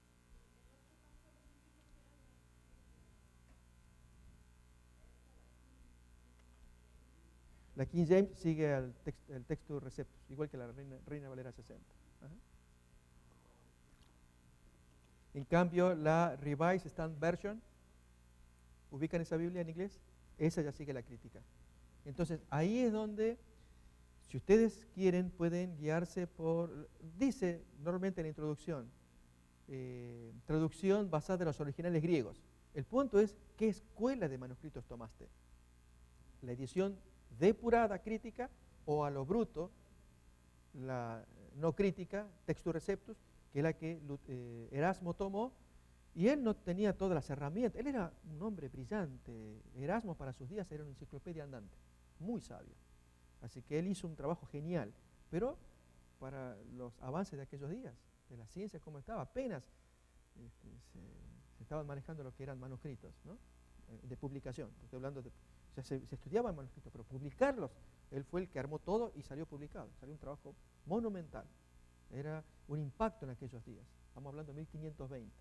La King James sigue el texto receptus, igual que la Reina Valera 60. Ajá. En cambio, la Revised Standard Version, ¿ubican esa Biblia en inglés? Esa ya sigue la crítica. Entonces, ahí es donde, si ustedes quieren, pueden guiarse por, dice normalmente en la introducción, traducción basada en los originales griegos. El punto es, ¿qué escuela de manuscritos tomaste? La edición depurada crítica o a lo bruto, la no crítica, textus receptus, que es la que Erasmo tomó, y él no tenía todas las herramientas. Él era un hombre brillante. Erasmo para sus días era una enciclopedia andante, muy sabio. Así que él hizo un trabajo genial, pero para los avances de aquellos días, de la ciencia como estaba, apenas se estaban manejando lo que eran manuscritos, ¿no? De publicación. Estoy hablando de, o sea, se estudiaban manuscritos, pero publicarlos, él fue el que armó todo y salió publicado. Salió un trabajo monumental. Era un impacto en aquellos días. Estamos hablando de 1520.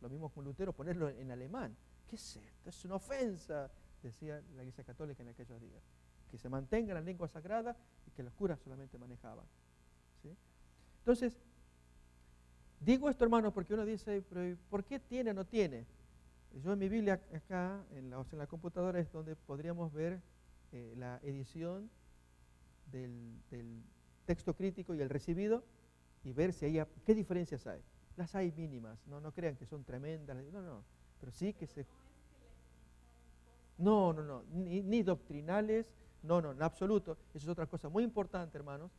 Lo mismo con Lutero, ponerlo en alemán. ¿Qué es esto? Es una ofensa, decía la Iglesia Católica en aquellos días. Que se mantenga la lengua sagrada y que los curas solamente manejaban. ¿Sí? Entonces, digo esto, hermanos, porque uno dice, pero ¿por qué tiene o no tiene? Yo en mi Biblia acá, en la computadora, es donde podríamos ver la edición del texto crítico y el recibido y ver si hay, qué diferencias hay. Las hay mínimas, no crean que son tremendas, no, pero sí que se... No, ni doctrinales, no, en absoluto. Eso es otra cosa muy importante, hermanos.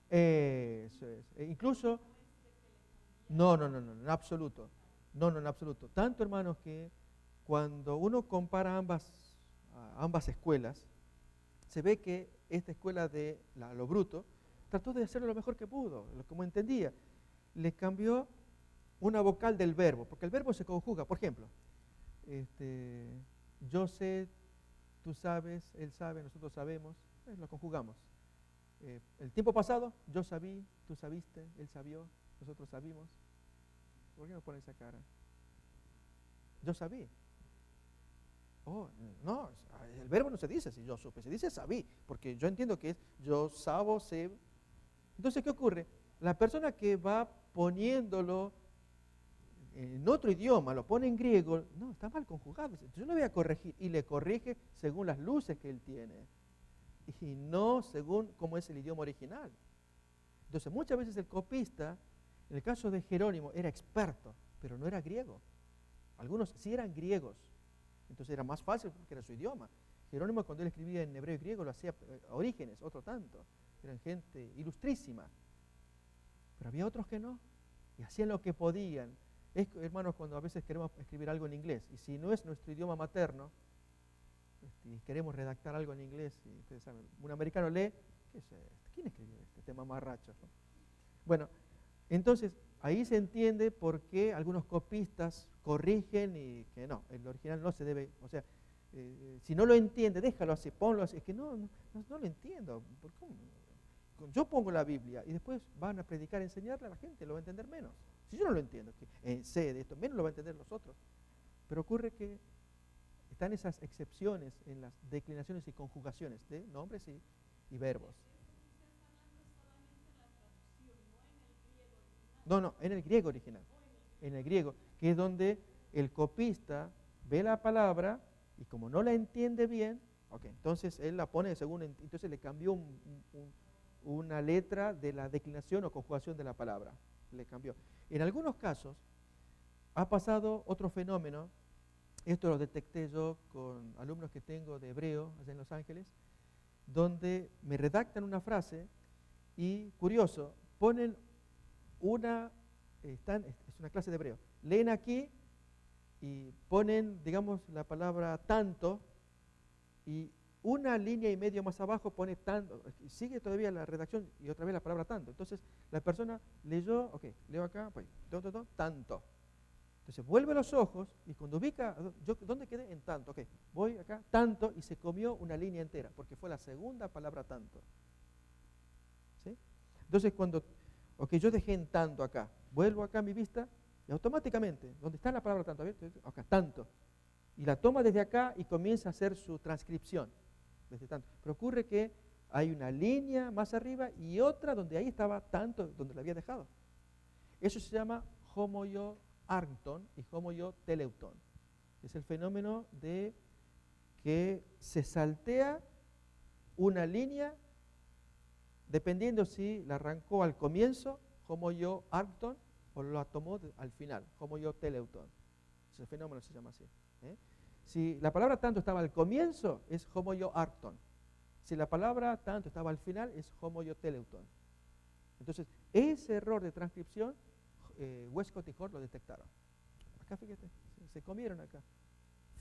Eso es. Incluso, no, en absoluto. No, en absoluto. Tanto, hermanos, que cuando uno compara ambas escuelas, se ve que esta escuela de lo bruto trató de hacerlo lo mejor que pudo, como entendía. Le cambió una vocal del verbo, porque el verbo se conjuga. Por ejemplo, yo sé, tú sabes, él sabe, nosotros sabemos, lo conjugamos. El tiempo pasado, yo sabí, tú sabiste, él sabió, nosotros sabimos. ¿Por qué no pone esa cara? Yo sabí. Oh, no, el verbo no se dice si yo supe, se dice sabí, porque yo entiendo que es yo sabo, sé. Entonces, ¿qué ocurre? La persona que va poniéndolo en otro idioma, lo pone en griego, no, está mal conjugado. Entonces yo lo voy a corregir y le corrige según las luces que él tiene y no según cómo es el idioma original. Entonces muchas veces el copista, en el caso de Jerónimo, era experto, pero no era griego. Algunos sí eran griegos, entonces era más fácil porque era su idioma. Jerónimo cuando él escribía en hebreo y griego lo hacía a Orígenes, otro tanto. Eran gente ilustrísima. Pero había otros que no, y hacían lo que podían. Hermanos, cuando a veces queremos escribir algo en inglés, y si no es nuestro idioma materno, y queremos redactar algo en inglés, y ustedes saben, un americano lee, ¿qué es esto? ¿Quién escribió este mamarracho? Bueno, entonces ahí se entiende por qué algunos copistas corrigen y que no, el original no se debe, o sea, si no lo entiende, déjalo así, ponlo así, es que no lo entiendo. ¿Cómo? Yo pongo la Biblia y después van a predicar, enseñarle a la gente, lo va a entender menos. Si yo no lo entiendo, que sé de esto, menos lo va a entender los otros. Pero ocurre que están esas excepciones en las declinaciones y conjugaciones de nombres y verbos. No, en el griego original. En el griego, que es donde el copista ve la palabra y como no la entiende bien, entonces él la pone según, entonces le cambió una letra de la declinación o conjugación de la palabra. Le cambió. En algunos casos ha pasado otro fenómeno, esto lo detecté yo con alumnos que tengo de hebreo allá en Los Ángeles, donde me redactan una frase y, curioso, ponen es una clase de hebreo, leen aquí y ponen, digamos, la palabra tanto y una línea y medio más abajo pone tanto, sigue todavía la redacción y otra vez la palabra tanto. Entonces la persona leyó, leo acá, pues, tanto. Entonces vuelve los ojos y cuando ubica, ¿dónde quedé? En tanto, voy acá, tanto, y se comió una línea entera, porque fue la segunda palabra tanto. ¿Sí? Entonces cuando, yo dejé en tanto acá, vuelvo acá a mi vista y automáticamente, ¿dónde está la palabra tanto? Acá, tanto. Y la toma desde acá y comienza a hacer su transcripción. Desde tanto. Pero ocurre que hay una línea más arriba y otra donde ahí estaba tanto, donde la había dejado. Eso se llama homoio-argton y homoio-teleuton. Es el fenómeno de que se saltea una línea dependiendo si la arrancó al comienzo, homoio-argton, o la tomó al final, homoio-teleuton. Ese fenómeno se llama así. Si la palabra tanto estaba al comienzo, es homoio-argton. Si la palabra tanto estaba al final, es homoio-teleuton. Entonces, ese error de transcripción, Westcott y Hort lo detectaron. Acá, fíjate, se comieron acá.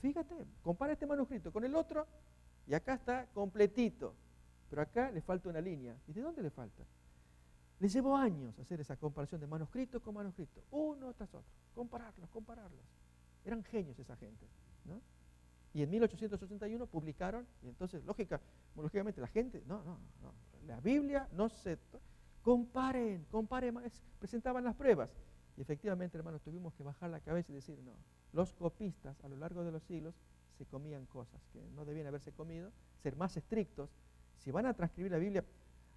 Fíjate, compara este manuscrito con el otro, y acá está completito. Pero acá le falta una línea. ¿Y de dónde le falta? Les llevó años hacer esa comparación de manuscrito con manuscrito, uno tras otro, compararlos. Eran genios esa gente, ¿no? Y en 1881 publicaron, y entonces lógicamente la gente, no, la Biblia no se... Comparen, presentaban las pruebas. Y efectivamente, hermanos, tuvimos que bajar la cabeza y decir, no, los copistas a lo largo de los siglos se comían cosas que no debían haberse comido, ser más estrictos. Si van a transcribir la Biblia,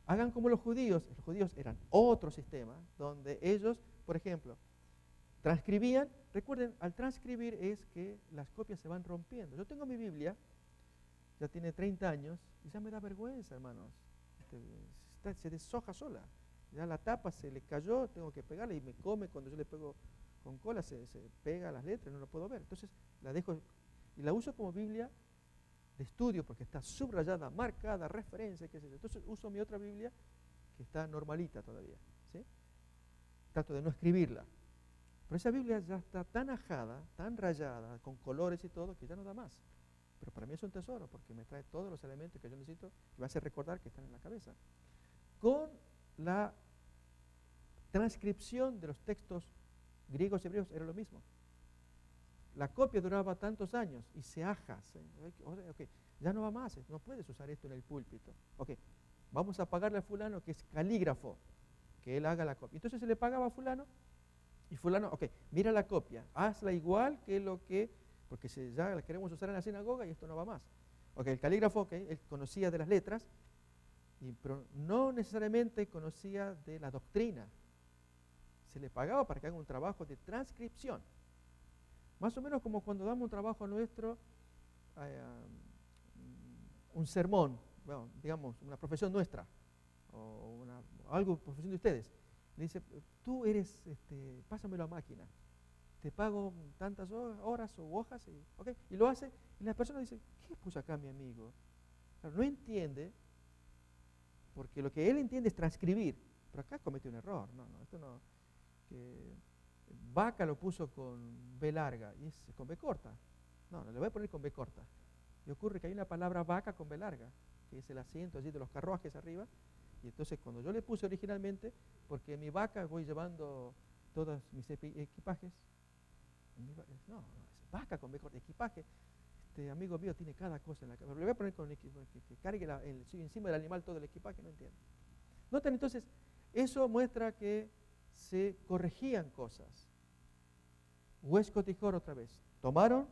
hagan como los judíos eran otro sistema, donde ellos, por ejemplo, transcribían. Recuerden, al transcribir es que las copias se van rompiendo. Yo tengo mi Biblia, ya tiene 30 años, y ya me da vergüenza, hermanos. Se deshoja sola. Ya la tapa se le cayó, tengo que pegarla y me come cuando yo le pego con cola, se pega a las letras, no lo puedo ver. Entonces la dejo y la uso como Biblia de estudio porque está subrayada, marcada, referencia, qué sé yo. Entonces uso mi otra Biblia que está normalita todavía, ¿sí? Trato de no escribirla. Pero esa Biblia ya está tan ajada, tan rayada, con colores y todo, que ya no da más. Pero para mí es un tesoro, porque me trae todos los elementos que yo necesito y me hace recordar que están en la cabeza. Con la transcripción de los textos griegos y hebreos era lo mismo. La copia duraba tantos años y se aja. Ya no va más, no puedes usar esto en el púlpito. Vamos a pagarle a fulano que es calígrafo, que él haga la copia. Entonces se le pagaba a fulano. Y fulano, mira la copia, hazla igual que lo que... porque ya la queremos usar en la sinagoga y esto no va más. Ok, el calígrafo, él conocía de las letras, pero no necesariamente conocía de la doctrina. Se le pagaba para que haga un trabajo de transcripción. Más o menos como cuando damos un trabajo nuestro, un sermón, bueno, digamos, una profesión nuestra, o algo, profesión de ustedes. Le dice, tú eres, pásamelo a máquina. Te pago tantas horas o hojas, y lo hace, y la persona dice, ¿qué puso acá mi amigo? Claro, no entiende, porque lo que él entiende es transcribir, pero acá comete un error, esto no, que vaca lo puso con B larga, y es con B corta, no, le voy a poner con B corta, y ocurre que hay una palabra vaca con B larga, que es el asiento allí de los carruajes arriba, y entonces cuando yo le puse originalmente, porque en mi vaca voy llevando todos mis equipajes, no, es vaca con B corta, equipaje. Este amigo mío tiene cada cosa en la cabeza. Le voy a poner con que cargue encima del animal todo el equipaje, no entiendo. Noten entonces, eso muestra que se corregían cosas. Westcott y Hort otra vez, tomaron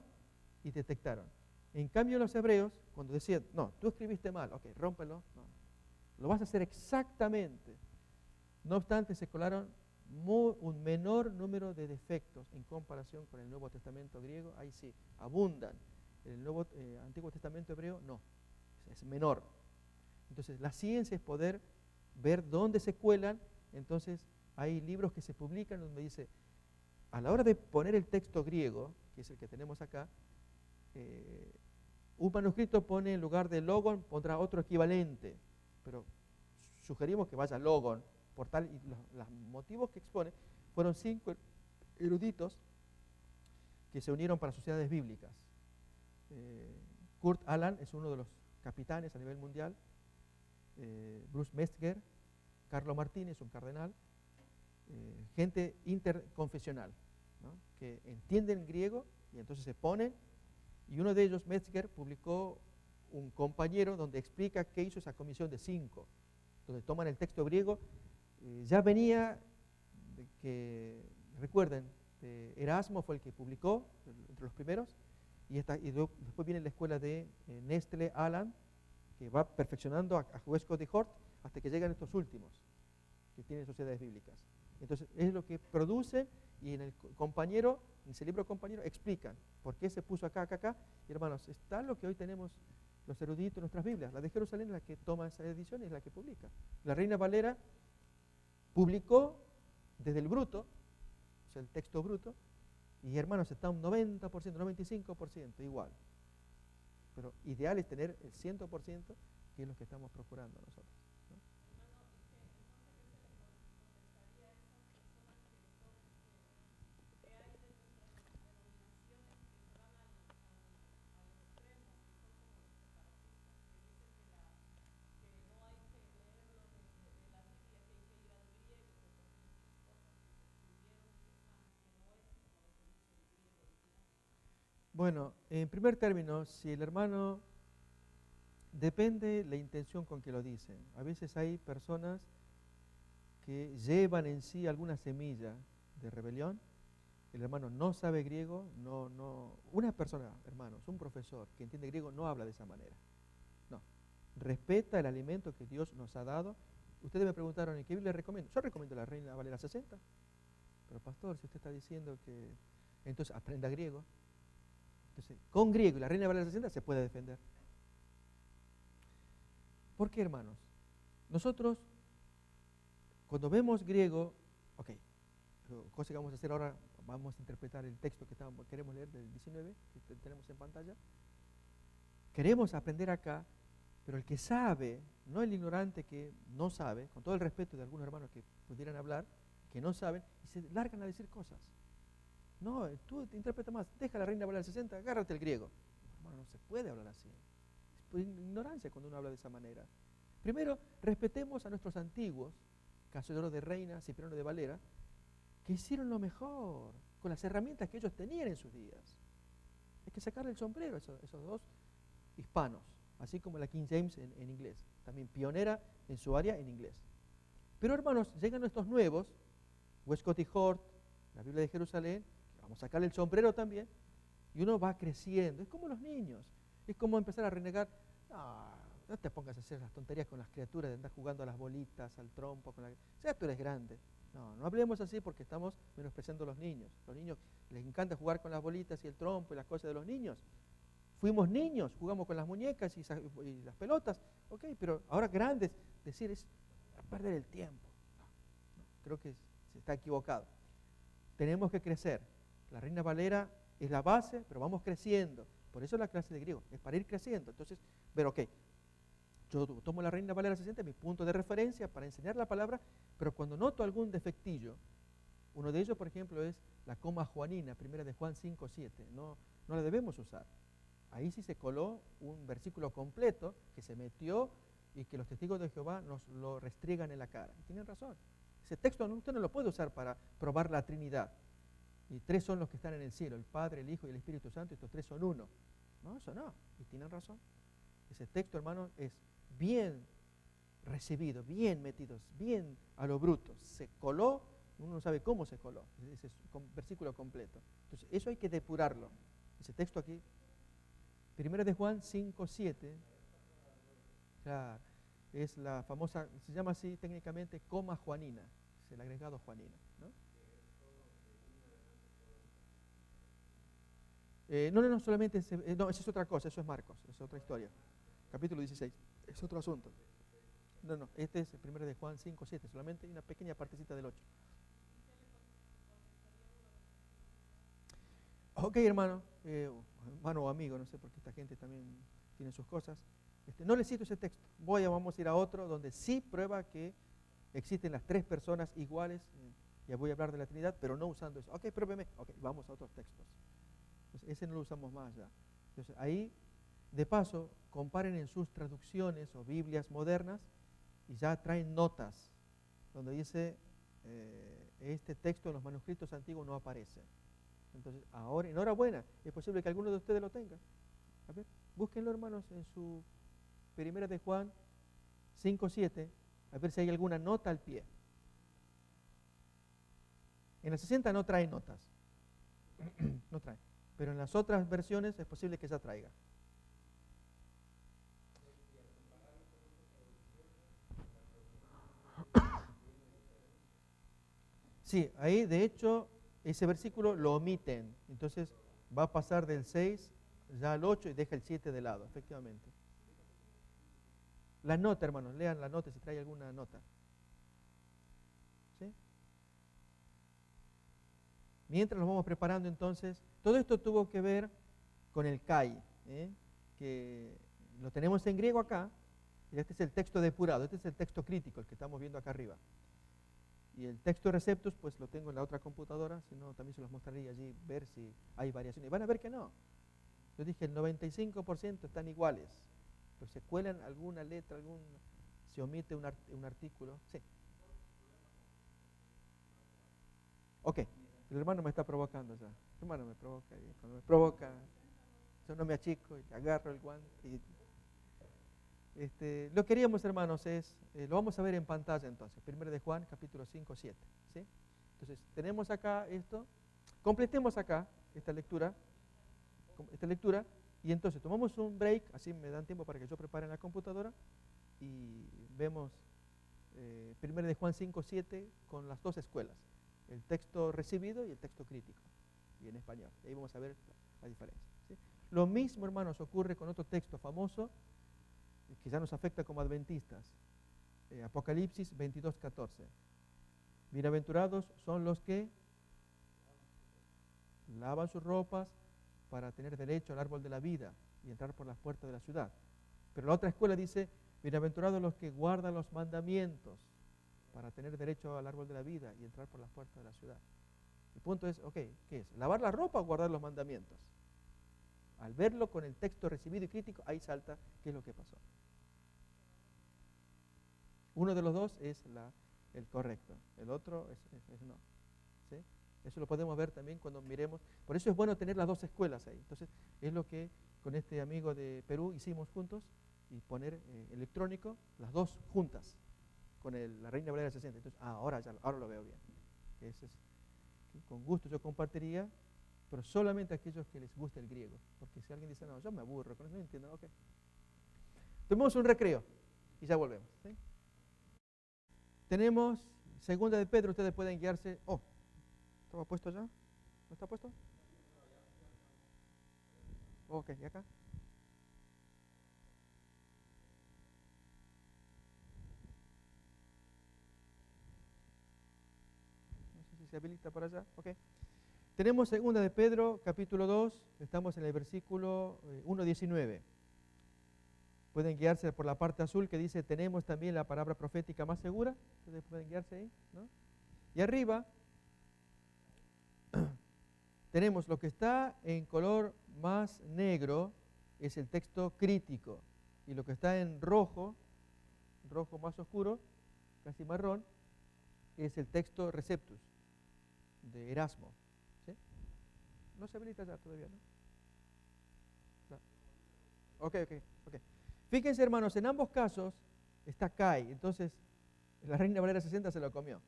y detectaron. En cambio los hebreos, cuando decían, no, tú escribiste mal, ok, rómpelo, no, lo vas a hacer exactamente. No obstante, se colaron un menor número de defectos en comparación con el Nuevo Testamento griego. Ahí sí, abundan. El Antiguo Testamento hebreo no, es menor. Entonces la ciencia es poder ver dónde se cuelan. Entonces hay libros que se publican donde dice, a la hora de poner el texto griego, que es el que tenemos acá, un manuscrito pone en lugar de logon, pondrá otro equivalente, pero sugerimos que vaya logon, por tal, y los motivos que expone fueron 5 eruditos que se unieron para sociedades bíblicas. Kurt Aland es uno de los capitanes a nivel mundial, Bruce Metzger, Carlo Martínez, un cardenal, gente interconfesional, ¿no?, que entienden griego y entonces se ponen, y uno de ellos, Metzger, publicó un compañero donde explica qué hizo esa comisión de 5, donde toman el texto griego. Ya venía de que, recuerden, Erasmo fue el que publicó, entre los primeros, y después viene la escuela de Nestle Aland, que va perfeccionando a Westcott y Hort hasta que llegan estos últimos, que tienen sociedades bíblicas. Entonces, es lo que producen, y en el compañero, en ese libro compañero, explican por qué se puso acá, acá, acá. Y hermanos, está lo que hoy tenemos los eruditos en nuestras Biblias. La de Jerusalén es la que toma esa edición y es la que publica. La Reina Valera publicó desde el bruto, o sea, el texto bruto, y hermanos, está un 90%, 95% igual. Pero ideal es tener el 100%, que es lo que estamos procurando nosotros, ¿no? Bueno, en primer término, si el hermano, depende la intención con que lo dicen. A veces hay personas que llevan en sí alguna semilla de rebelión. El hermano no sabe griego, una persona, hermanos, un profesor que entiende griego no habla de esa manera. No, respeta el alimento que Dios nos ha dado. Ustedes me preguntaron, ¿en qué Biblia recomiendo? Yo recomiendo la Reina Valera 60. Pero pastor, si usted está diciendo que entonces aprenda griego. Entonces, con griego y la Reina Valera 60 se puede defender. ¿Por qué, hermanos? Nosotros, cuando vemos griego, ok, cosa que vamos a hacer ahora, vamos a interpretar el texto que queremos leer del 19, que tenemos en pantalla. Queremos aprender acá, pero el que sabe, no el ignorante que no sabe, con todo el respeto de algunos hermanos que pudieran hablar, que no saben, y se largan a decir cosas. No, tú te interpretas más, deja a la Reina Valera 60, agárrate el griego. Hermano, no se puede hablar así. Es ignorancia cuando uno habla de esa manera. Primero, respetemos a nuestros antiguos, Casiodoro de Reina, Cipriano de Valera, que hicieron lo mejor con las herramientas que ellos tenían en sus días. Hay que sacarle el sombrero a esos dos hispanos, así como la King James en inglés, también pionera en su área en inglés. Pero hermanos, llegan estos nuevos, Westcott y Hort, la Biblia de Jerusalén, vamos a sacarle el sombrero también, Y uno va creciendo. Es como los niños. Es como empezar a renegar. No te pongas a hacer las tonterías con las criaturas, de andar jugando a las bolitas, al trompo. Ya tú eres grande. No hablemos así porque estamos menospreciando a los niños. Los niños les encanta jugar con las bolitas y el trompo y las cosas de los niños. Fuimos niños, jugamos con las muñecas y las pelotas. Ok, pero ahora grandes, decir es perder el tiempo. Creo que se está equivocado. Tenemos que crecer. La Reina Valera es la base, pero vamos creciendo. Por eso la clase de griego, es para ir creciendo. Entonces, pero ok, yo tomo la Reina Valera 60, mi punto de referencia para enseñar la palabra, pero cuando noto algún defectillo, uno de ellos, por ejemplo, es la coma juanina, primera de Juan 5:7. No la debemos usar. Ahí sí se coló un versículo completo que se metió y que los testigos de Jehová nos lo restriegan en la cara. Y tienen razón. Ese texto usted no lo puede usar para probar la Trinidad. Y tres son los que están en el cielo, el Padre, el Hijo y el Espíritu Santo, estos tres son uno. No, eso no. Y tienen razón. Ese texto, hermano, es bien recibido, bien metido, bien a lo bruto. Se coló, uno no sabe cómo se coló, ese es un versículo completo. Entonces, eso hay que depurarlo. Ese texto aquí, 1 de Juan 5:7, claro, es la famosa, se llama así técnicamente coma juanina, es el agregado juanina, ¿no? No, solamente, esa es otra cosa, eso es Marcos, es otra historia. Capítulo 16, es otro asunto. No, este es el 1 de Juan 5:7, solamente una pequeña partecita del 8. Ok, hermano o amigo, no sé, porque esta gente también tiene sus cosas. No le cito ese texto. Vamos a ir a otro donde sí prueba que existen las tres personas iguales. Ya voy a hablar de la Trinidad, pero no usando eso. Ok, pruébeme. Ok, vamos a otros textos. Entonces, ese no lo usamos más ya. Entonces, ahí, de paso, comparen en sus traducciones o Biblias modernas y ya traen notas donde dice este texto en los manuscritos antiguos no aparece. Entonces, ahora, enhorabuena, es posible que alguno de ustedes lo tenga. A ver, búsquenlo, hermanos, en su 1 de Juan 5:7, a ver si hay alguna nota al pie. En la 60 no trae notas, no trae, pero en las otras versiones es posible que ya traiga. Sí, ahí de hecho ese versículo lo omiten, entonces va a pasar del 6 ya al 8 y deja el 7 de lado, efectivamente. La nota, hermanos, lean la nota si trae alguna nota. ¿Sí? Mientras nos vamos preparando entonces, todo esto tuvo que ver con el Kai, que lo tenemos en griego acá, y este es el texto depurado, este es el texto crítico, el que estamos viendo acá arriba. Y el texto de receptos, pues lo tengo en la otra computadora, si no también se los mostraría allí, ver si hay variaciones. Y van a ver que no. Yo dije el 95% están iguales, pero se cuelan alguna letra, se omite un artículo. Sí. Ok, el hermano me está provocando ya. El hermano me provoca y cuando me provoca, yo no me achico y agarro el guante. Lo que queríamos, hermanos, lo vamos a ver en pantalla entonces, 1 de Juan, capítulo 5:7. ¿Sí? Entonces, tenemos acá esto, completemos acá esta lectura, y entonces tomamos un break, así me dan tiempo para que yo prepare en la computadora, y vemos 1 de Juan 5:7 con las dos escuelas, el texto recibido y el texto crítico, y en español. Y ahí vamos a ver la diferencia. ¿Sí? Lo mismo, hermanos, ocurre con otro texto famoso, que ya nos afecta como adventistas. Apocalipsis 22:14. Bienaventurados son los que lavan sus ropas para tener derecho al árbol de la vida y entrar por las puertas de la ciudad. Pero la otra escuela dice, bienaventurados los que guardan los mandamientos para tener derecho al árbol de la vida y entrar por las puertas de la ciudad. El punto es, ok, ¿qué es? ¿Lavar la ropa o guardar los mandamientos? Al verlo con el texto recibido y crítico, ahí salta qué es lo que pasó. Uno de los dos es el correcto, el otro es no. ¿Sí? Eso lo podemos ver también cuando miremos. Por eso es bueno tener las dos escuelas ahí. Entonces, es lo que con este amigo de Perú hicimos juntos, y poner electrónico las dos juntas con la Reina Valera 60. Entonces, ahora lo veo bien. Con gusto yo compartiría pero solamente aquellos que les gusta el griego. Porque si alguien dice, no, yo me aburro, con eso no entiendo, ok. Tomemos un recreo y ya volvemos. ¿Sí? Tenemos segunda de Pedro, ustedes pueden guiarse. Oh, ¿estaba puesto ya? ¿No está puesto? Ok, ¿y acá? No sé si se habilita para allá. Ok. Tenemos segunda de Pedro, capítulo 2, estamos en el versículo 1:19. Pueden guiarse por la parte azul que dice, tenemos también la palabra profética más segura. Ustedes pueden guiarse ahí, ¿no? Y arriba tenemos lo que está en color más negro, es el texto crítico. Y lo que está en rojo, rojo más oscuro, casi marrón, es el texto receptus, de Erasmo. ¿Sí? No se habilita ya todavía, ¿no? No. Ok. Fíjense, hermanos, en ambos casos está Kai. Entonces, la Reina Valera 60 se lo comió.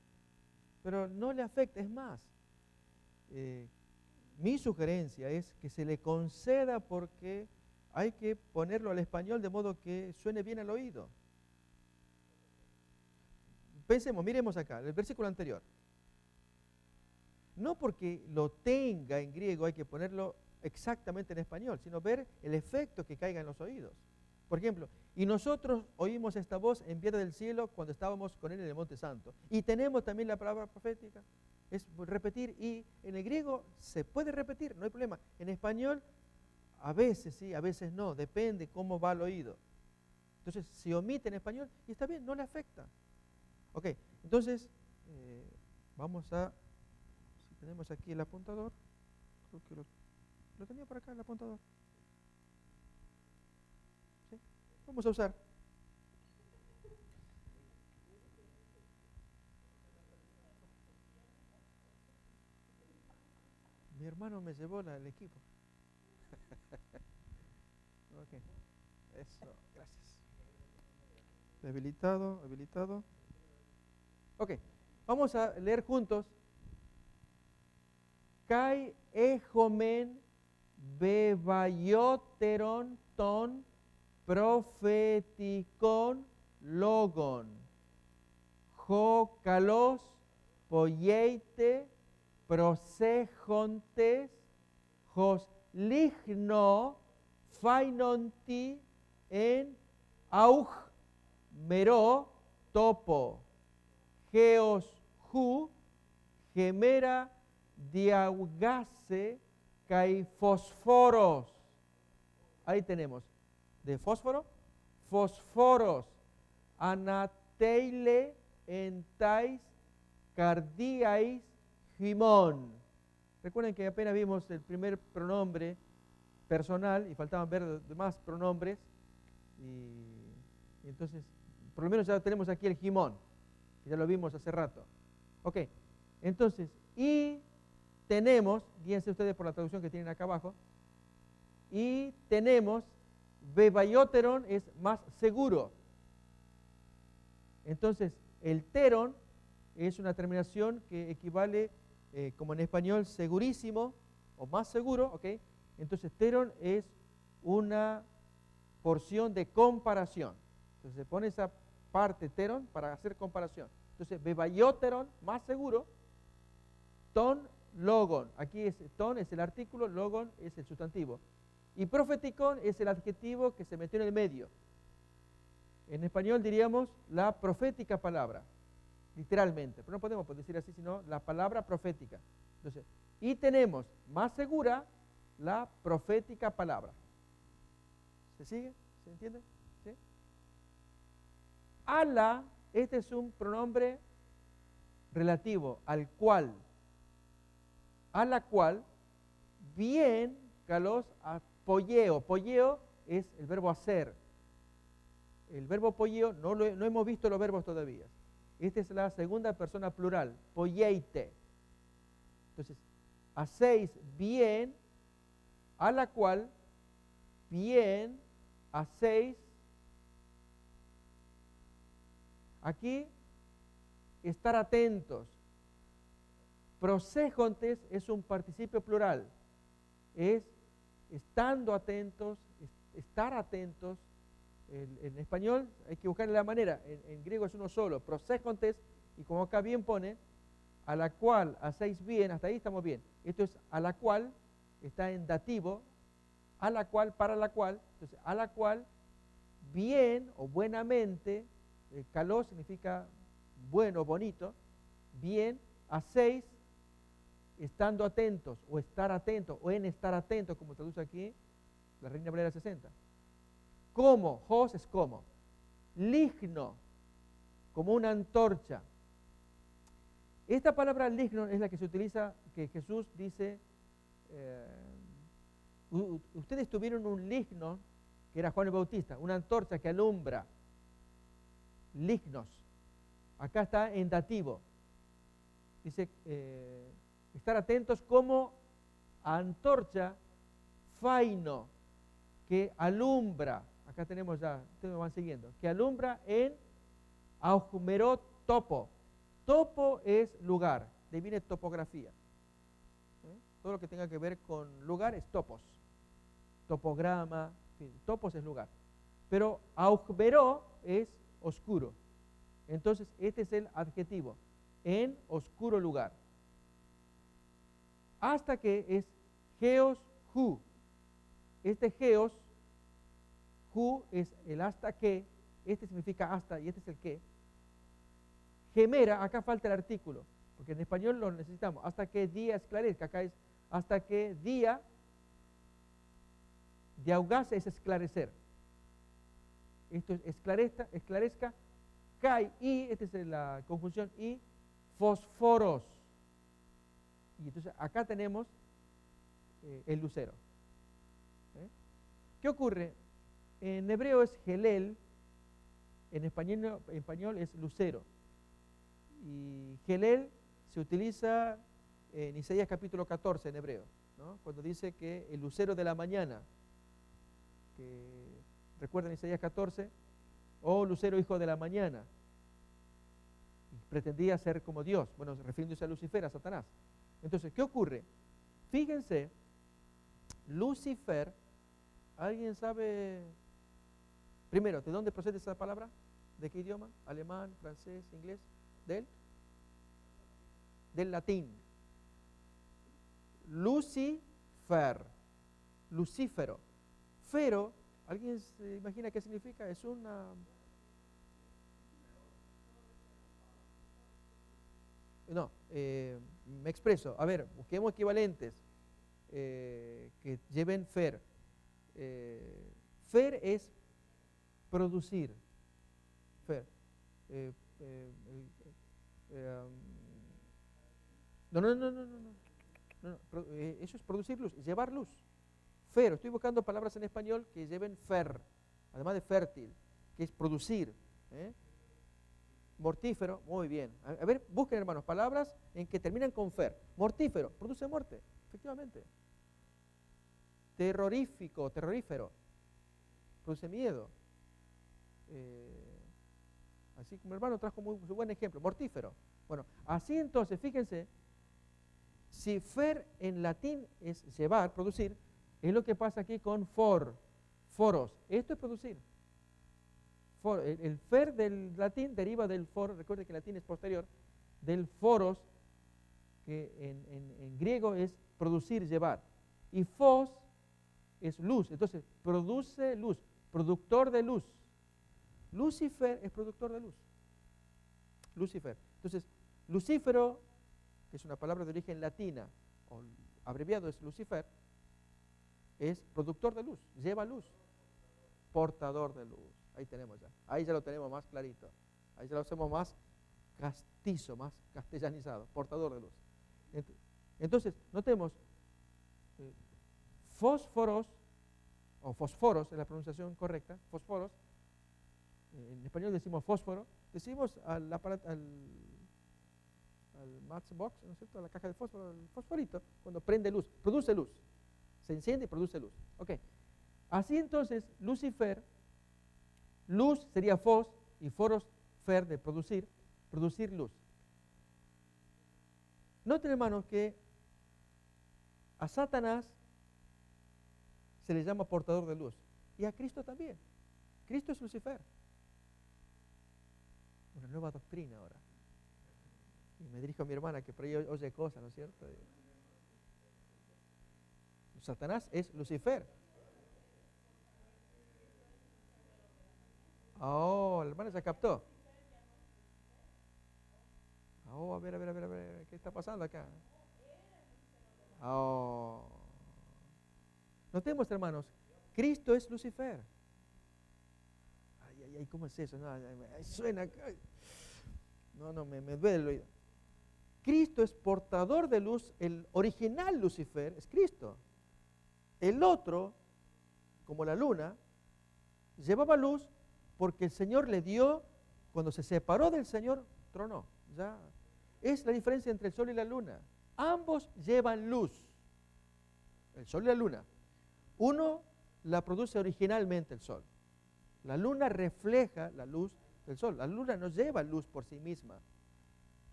Pero no le afecta, es más. Mi sugerencia es que se le conceda porque hay que ponerlo al español de modo que suene bien al oído. Pensemos, miremos acá, el versículo anterior. No porque lo tenga en griego hay que ponerlo exactamente en español, sino ver el efecto que caiga en los oídos. Por ejemplo, y nosotros oímos esta voz enviada del cielo cuando estábamos con él en el Monte Santo. Y tenemos también la palabra profética. Es repetir, y en el griego se puede repetir, no hay problema. En español, a veces sí, a veces no, depende cómo va el oído. Entonces, si omite en español, y está bien, no le afecta. Ok, entonces, vamos a, si tenemos aquí el apuntador, creo que lo tenía por acá el apuntador. ¿Sí? Vamos a usar. Mi hermano me llevó el equipo. Ok, eso, gracias. Habilitado. Ok, vamos a leer juntos. Kai ejomen bebayoteron ton profeticon logon. Jo kalos poyeite prosejontes hos ligno fainonti en auj mero topo geos hu gemera diaugase kai fosforos. Ahí tenemos de fósforo, fosforos, anateile entais cardiais himón. Recuerden que apenas vimos el primer pronombre personal y faltaban ver demás pronombres y entonces por lo menos ya tenemos aquí el himón, que ya lo vimos hace rato. Ok, entonces, y tenemos, guíense ustedes por la traducción que tienen acá abajo, y tenemos, bebayoteron es más seguro. Entonces, el teron es una terminación que equivale, como en español, segurísimo o más seguro, ¿ok? Entonces, teron es una porción de comparación. Entonces, se pone esa parte teron para hacer comparación. Entonces, bebayoteron, más seguro, ton, logon. Aquí ton es el artículo, logon es el sustantivo. Y profeticón es el adjetivo que se metió en el medio. En español diríamos la profética palabra, literalmente, pero no podemos decir así, sino la palabra profética. Entonces, y tenemos más segura la profética palabra. ¿Se sigue? ¿Se entiende? ¿Sí? Ala, este es un pronombre relativo al cual, a la cual, bien, kalos, apoyeo. Poyeo es el verbo hacer. El verbo poyeo, no hemos visto los verbos todavía. Esta es la segunda persona plural, poyeite. Entonces, hacéis bien, a la cual, bien, hacéis. Aquí, estar atentos. Prosejontes es un participio plural. es estando atentos, estar atentos. En español hay que buscarle la manera, en griego es uno solo, prosécontes, y como acá bien pone, a la cual hacéis bien, hasta ahí estamos bien. Esto es a la cual, está en dativo, a la cual, para la cual, entonces a la cual, bien o buenamente, caló significa bueno, bonito, bien, hacéis, estando atentos, o estar atentos, o en estar atentos, como traduce aquí la Reina Valera 60. Como, hos es como, ligno, como una antorcha. Esta palabra ligno es la que se utiliza, que Jesús dice, ustedes tuvieron un ligno, que era Juan el Bautista, una antorcha que alumbra, lignos. Acá está en dativo. Dice, estar atentos como antorcha, faino, que alumbra. Acá tenemos ya, ustedes me van siguiendo, que alumbra en aujmeró topo. Topo es lugar, de ahí viene topografía. Todo lo que tenga que ver con lugar es topos. Topograma, en fin, topos es lugar. Pero aujmeró es oscuro. Entonces, este es el adjetivo, en oscuro lugar. Hasta que es geos hu. Este geos hu es el hasta que, este significa hasta y este es el que. Gemera, acá falta el artículo, porque en español lo necesitamos, hasta que día esclarezca, acá es hasta que día, diaugase es esclarecer. Esto es esclarezca, kai, y, esta es la conjunción, y fosforos. Y entonces acá tenemos el lucero. ¿Qué ocurre? En hebreo es gelel, en español es lucero. Y gelel se utiliza en Isaías capítulo 14 en hebreo, ¿no? Cuando dice que el lucero de la mañana, que recuerdan Isaías 14, oh lucero hijo de la mañana, y pretendía ser como Dios, bueno, refiriéndose a Lucifer, a Satanás. Entonces, ¿qué ocurre? Fíjense, Lucifer, ¿alguien sabe primero de dónde procede esa palabra? ¿De qué idioma? ¿Alemán, francés, inglés? Del latín. Lucifer, Lucífero. Fero, ¿alguien se imagina qué significa? Es una... No, me expreso. A ver, busquemos equivalentes que lleven fer. Fer es producir. Fer. No, eso es producir luz, llevar luz. Fer, estoy buscando palabras en español que lleven fer, además de fértil, que es producir. Mortífero, muy bien. A ver, busquen, hermanos, palabras en que terminan con fer. Mortífero, produce muerte, efectivamente. Terrorífico, terrorífero, produce miedo. Así como el hermano trajo muy buen ejemplo, mortífero. Bueno, así entonces, fíjense, si fer en latín es llevar, producir, es lo que pasa aquí con foros. Esto es producir. El fer del latín deriva del for, recuerde que el latín es posterior, del foros, que en griego es producir, llevar. Y fos es luz, entonces produce luz, productor de luz. Lucifer es productor de luz. Lucifer. Entonces, Lucífero, que es una palabra de origen latina, o abreviado es Lucifer, es productor de luz, lleva luz, portador de luz. Ahí tenemos ya, ahí ya lo tenemos más clarito, ahí ya lo hacemos más castizo, más castellanizado, portador de luz. Entonces, notemos, fósforos, o fosforos es la pronunciación correcta, fósforos, en español decimos fósforo, decimos al matchbox, ¿no es cierto?, a la caja de fósforo, el fosforito, cuando prende luz, produce luz, se enciende y produce luz. Ok, así entonces, Lucifer, luz sería fos, y foros, fer, de producir luz. Noten, hermanos, que a Satanás se le llama portador de luz. Y a Cristo también. Cristo es Lucifer. Una nueva doctrina ahora. Y me dirijo a mi hermana que por ahí oye cosas, ¿no es cierto? Satanás es Lucifer. Oh, la hermana ya captó. Oh, a ver, ¿qué está pasando acá? Oh. Notemos, hermanos, Cristo es Lucifer. Ay, ¿cómo es eso? No, suena. No, me duele el oído. Cristo es portador de luz, el original Lucifer es Cristo. El otro, como la luna, llevaba luz porque el Señor le dio, cuando se separó del Señor, tronó. Ya. Es la diferencia entre el sol y la luna. Ambos llevan luz, el sol y la luna. Uno la produce originalmente el sol. La luna refleja la luz del sol. La luna no lleva luz por sí misma,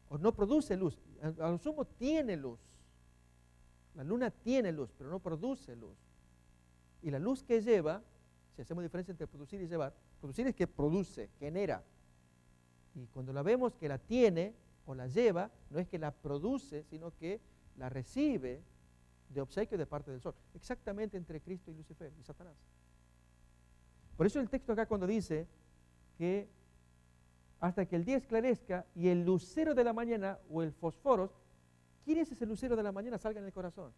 o no produce luz. A lo sumo tiene luz. La luna tiene luz, pero no produce luz. Y la luz que lleva, si hacemos diferencia entre producir y llevar, producir es que produce, genera. Y cuando la vemos que la tiene o la lleva, no es que la produce, sino que la recibe de obsequio de parte del sol. Exactamente entre Cristo y Lucifer y Satanás. Por eso el texto acá cuando dice que hasta que el día esclarezca y el lucero de la mañana o el fósforos, ¿quién es ese lucero de la mañana? Salga en el corazón.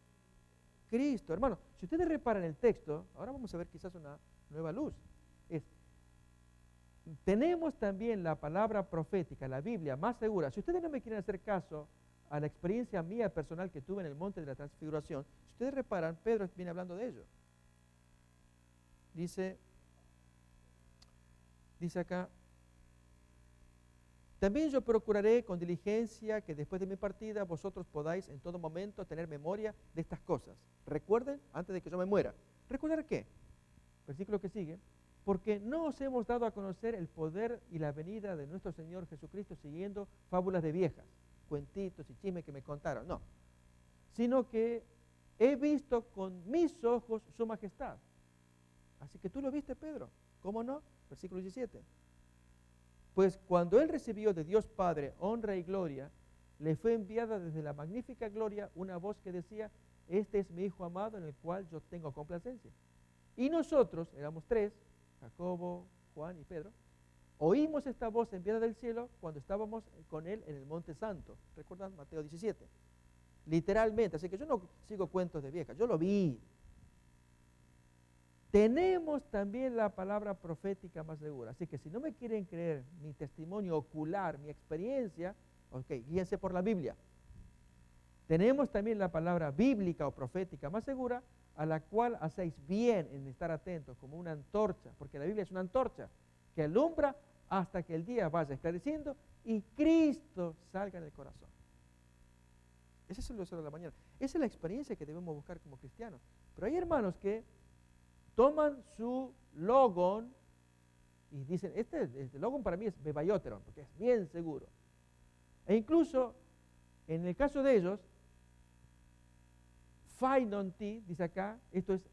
Cristo, hermano. Si ustedes reparan el texto, ahora vamos a ver quizás una nueva luz. Tenemos también la palabra profética, la Biblia más segura. Si ustedes no me quieren hacer caso a la experiencia mía personal que tuve en el monte de la transfiguración, si ustedes reparan, Pedro viene hablando de ello. Dice acá, también yo procuraré con diligencia que después de mi partida vosotros podáis en todo momento tener memoria de estas cosas. Recuerden, antes de que yo me muera. ¿Recordar qué? Versículo que sigue. Porque no os hemos dado a conocer el poder y la venida de nuestro Señor Jesucristo siguiendo fábulas de viejas, cuentitos y chismes que me contaron. No, sino que he visto con mis ojos su majestad. Así que tú lo viste, Pedro. ¿Cómo no? Versículo 17. Pues cuando él recibió de Dios Padre honra y gloria, le fue enviada desde la magnífica gloria una voz que decía, este es mi Hijo amado en el cual yo tengo complacencia. Y nosotros, éramos tres, Jacobo, Juan y Pedro, oímos esta voz enviada del cielo cuando estábamos con él en el Monte Santo. ¿Recuerdan? Mateo 17. Literalmente, así que yo no sigo cuentos de viejas, yo lo vi. Tenemos también la palabra profética más segura. Así que si no me quieren creer mi testimonio ocular, mi experiencia, ok, guíense por la Biblia. Tenemos también la palabra bíblica o profética más segura, a la cual hacéis bien en estar atentos, como una antorcha, porque la Biblia es una antorcha que alumbra hasta que el día vaya esclareciendo y Cristo salga en el corazón. Ese es el lucero de la mañana. Esa es la experiencia que debemos buscar como cristianos. Pero hay hermanos que toman su logon y dicen, este logon para mí es bebayoteron, porque es bien seguro. E incluso, en el caso de ellos, Fainonti, dice acá, esto es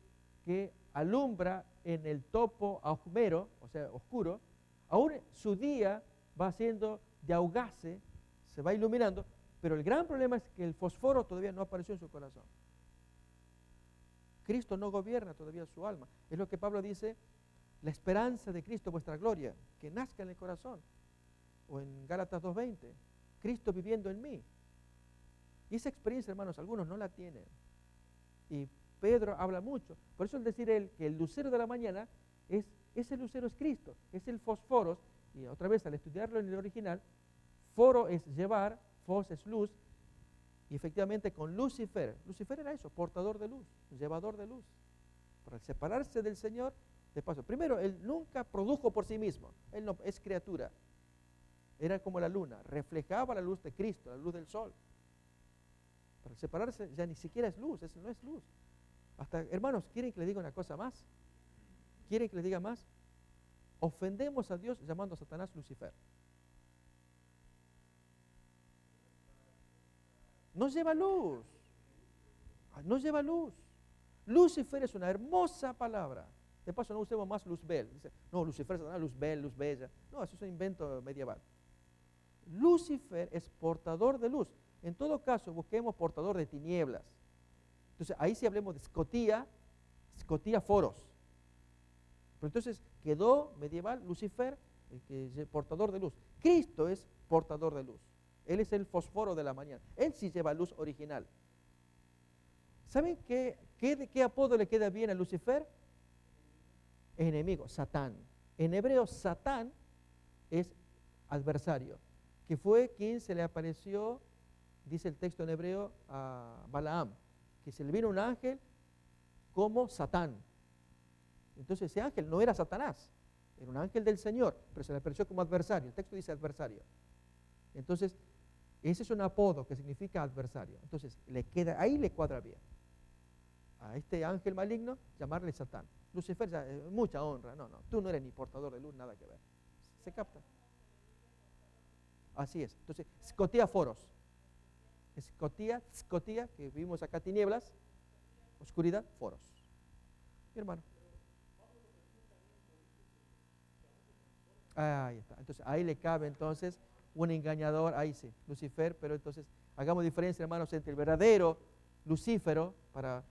que alumbra en el topo ahumero, o sea, oscuro, aún su día va haciendo de augase, se va iluminando, pero el gran problema es que el fósforo todavía no apareció en su corazón. Cristo no gobierna todavía su alma. Es lo que Pablo dice, la esperanza de Cristo, vuestra gloria, que nazca en el corazón. O en Gálatas 2:20, Cristo viviendo en mí. Y esa experiencia, hermanos, algunos no la tienen. Y Pedro habla mucho. Por eso al decir él que el lucero de la mañana, ese lucero es Cristo, es el fósforos. Y otra vez, al estudiarlo en el original, foro es llevar, fos es luz, y efectivamente con Lucifer era eso, portador de luz, llevador de luz. Para separarse del Señor, de paso. Primero, él nunca produjo por sí mismo, él no es criatura. Era como la luna, reflejaba la luz de Cristo, la luz del sol. Para separarse ya ni siquiera es luz, eso no es luz. Hasta, hermanos, ¿quieren que le diga una cosa más? ¿Quieren que le diga más? Ofendemos a Dios llamando a Satanás Lucifer. No lleva luz. No lleva luz. Lucifer es una hermosa palabra. De paso, no usemos más Luzbel. Dice, no, Lucifer es Luzbel, luz bella. No, eso es un invento medieval. Lucifer es portador de luz. En todo caso, busquemos portador de tinieblas. Entonces, ahí sí hablemos de Scotía foros. Pero entonces quedó medieval Lucifer, que es el portador de luz. Cristo es portador de luz. Él es el fósforo de la mañana. Él sí lleva luz original. ¿Saben qué apodo le queda bien a Lucifer? Enemigo, Satán. En hebreo, Satán es adversario, que fue quien se le apareció, dice el texto en hebreo, a Balaam, que se le vino un ángel como Satán. Entonces ese ángel no era Satanás, era un ángel del Señor, pero se le apareció como adversario. El texto dice adversario. Entonces, ese es un apodo que significa adversario. Entonces, ahí le cuadra bien. A este ángel maligno, llamarle Satán. Lucifer, mucha honra. No, tú no eres ni portador de luz, nada que ver. ¿Se capta? Así es. Entonces, Scotía foros. Scotía, que vimos acá tinieblas, oscuridad, foros. Mi hermano. Ahí está. Entonces, ahí le cabe entonces un engañador, ahí sí, Lucifer, pero entonces hagamos diferencia, hermanos, entre el verdadero Lucífero, para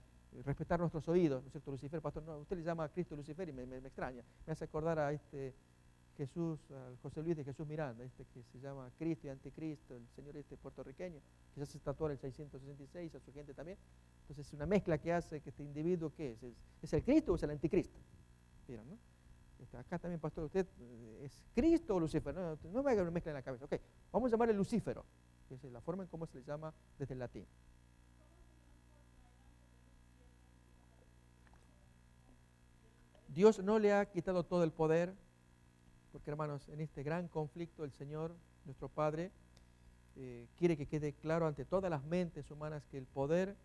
respetar nuestros oídos, ¿no es cierto? Lucifer, pastor, no, usted le llama a Cristo Lucifer y me extraña. Me hace acordar a Jesús, al José Luis de Jesús Miranda, que se llama Cristo y Anticristo, el señor puertorriqueño, que ya se tatuó en el 666, a su gente también. Entonces es una mezcla que hace que este individuo, ¿qué es? ¿Es el Cristo o es el Anticristo? ¿Vieron, no? Acá también, pastor, ¿usted es Cristo o Lucifer? No me haga una mezcla en la cabeza. Ok, vamos a llamarle Lucífero, que es la forma en cómo se le llama desde el latín. Dios no le ha quitado todo el poder, porque hermanos, en este gran conflicto el Señor, nuestro Padre, quiere que quede claro ante todas las mentes humanas que el poder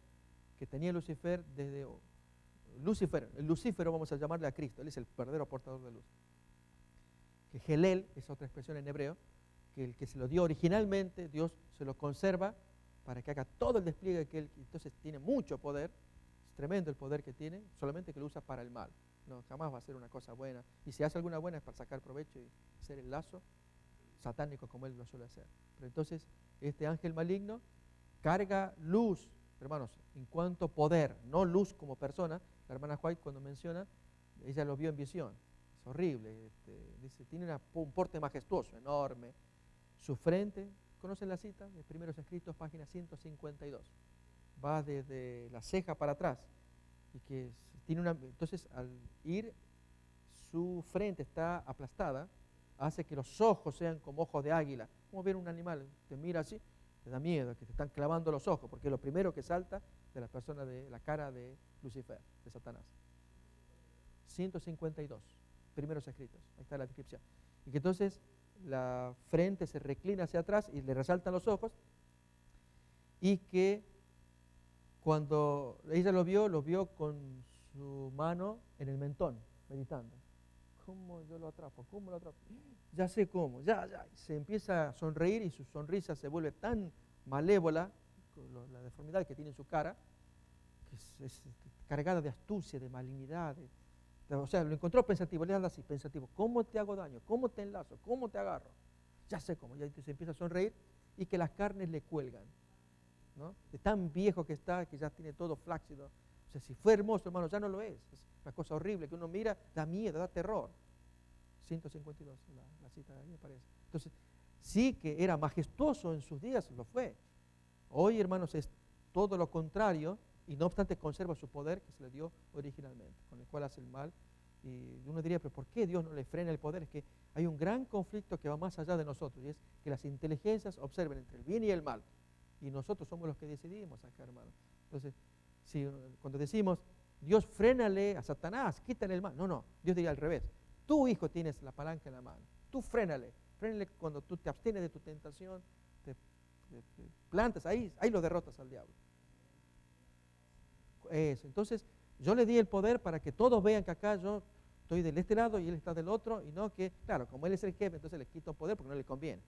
que tenía Lucifer desde el Lucífero vamos a llamarle a Cristo, Él es el verdadero portador de luz. Que Gelel es otra expresión en hebreo, que el que se lo dio originalmente, Dios se lo conserva para que haga todo el despliegue que Él, entonces tiene mucho poder, es tremendo el poder que tiene, solamente que lo usa para el mal, no, jamás va a ser una cosa buena, y si hace alguna buena es para sacar provecho y hacer el lazo satánico como Él lo suele hacer. Pero entonces este ángel maligno carga luz, hermanos, en cuanto poder, no luz como persona. La hermana White cuando menciona, ella lo vio en visión, es horrible, dice, tiene un porte majestuoso, enorme, su frente, ¿conocen la cita? De Primeros Escritos, página 152, va desde la ceja para atrás, y que tiene entonces al ir, su frente está aplastada, hace que los ojos sean como ojos de águila, como ver un animal, te mira así, te da miedo, que te están clavando los ojos, porque es lo primero que salta de la persona, de la cara de Lucifer, de Satanás. 152, Primeros Escritos, ahí está la descripción. Y que entonces la frente se reclina hacia atrás y le resaltan los ojos, y que cuando ella lo vio con su mano en el mentón, meditando. ¿Cómo yo lo atrapo? ¿Cómo lo atrapo? Ya sé cómo, ya. Se empieza a sonreír y su sonrisa se vuelve tan malévola, con la deformidad que tiene en su cara, que es cargada de astucia, de malignidad. O sea, lo encontró pensativo, le habla así, pensativo. ¿Cómo te hago daño? ¿Cómo te enlazo? ¿Cómo te agarro? Ya sé cómo. Ya se empieza a sonreír y que las carnes le cuelgan, ¿no? De tan viejo que está, que ya tiene todo flácido. O sea, si fue hermoso, hermano, ya no lo es. Es una cosa horrible que uno mira, da miedo, da terror. 152, la cita de ahí me parece. Entonces, sí que era majestuoso en sus días, lo fue. Hoy, hermanos, es todo lo contrario, y no obstante conserva su poder que se le dio originalmente, con el cual hace el mal. Y uno diría, pero ¿por qué Dios no le frena el poder? Es que hay un gran conflicto que va más allá de nosotros, y es que las inteligencias observen entre el bien y el mal. Y nosotros somos los que decidimos acá, hermano. Entonces, cuando decimos, Dios frénale a Satanás, quítale el mal. No, Dios diría al revés. Tu hijo tienes la palanca en la mano. Tú frénale cuando tú te abstienes de tu tentación, te plantas, ahí lo derrotas al diablo. Eso. Entonces, yo le di el poder para que todos vean que acá yo estoy de este lado y él está del otro, y no que, claro, como él es el jefe, entonces le quito poder porque no le conviene.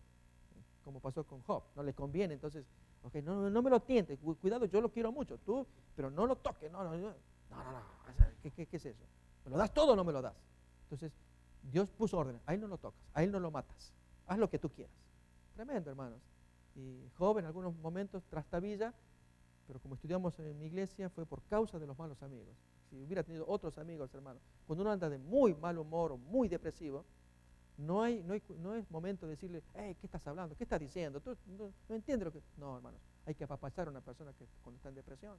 Como pasó con Job, no le conviene, entonces, okay, no me lo tientes, cuidado, yo lo quiero mucho, tú, pero no lo toques, no, no, o sea, ¿qué es eso? ¿Me lo das todo o no me lo das? Entonces, Dios puso orden, a él no lo tocas, a él no lo matas, haz lo que tú quieras. Tremendo, hermanos. Y Job en algunos momentos trastabilla, pero como estudiamos en mi iglesia fue por causa de los malos amigos. Si hubiera tenido otros amigos, hermanos, cuando uno anda de muy mal humor o muy depresivo, no es momento de decirle, hey, ¿qué estás hablando? ¿Qué estás diciendo? Tú no entiendes lo que... No, hermanos, hay que apapachar a una persona que cuando está en depresión,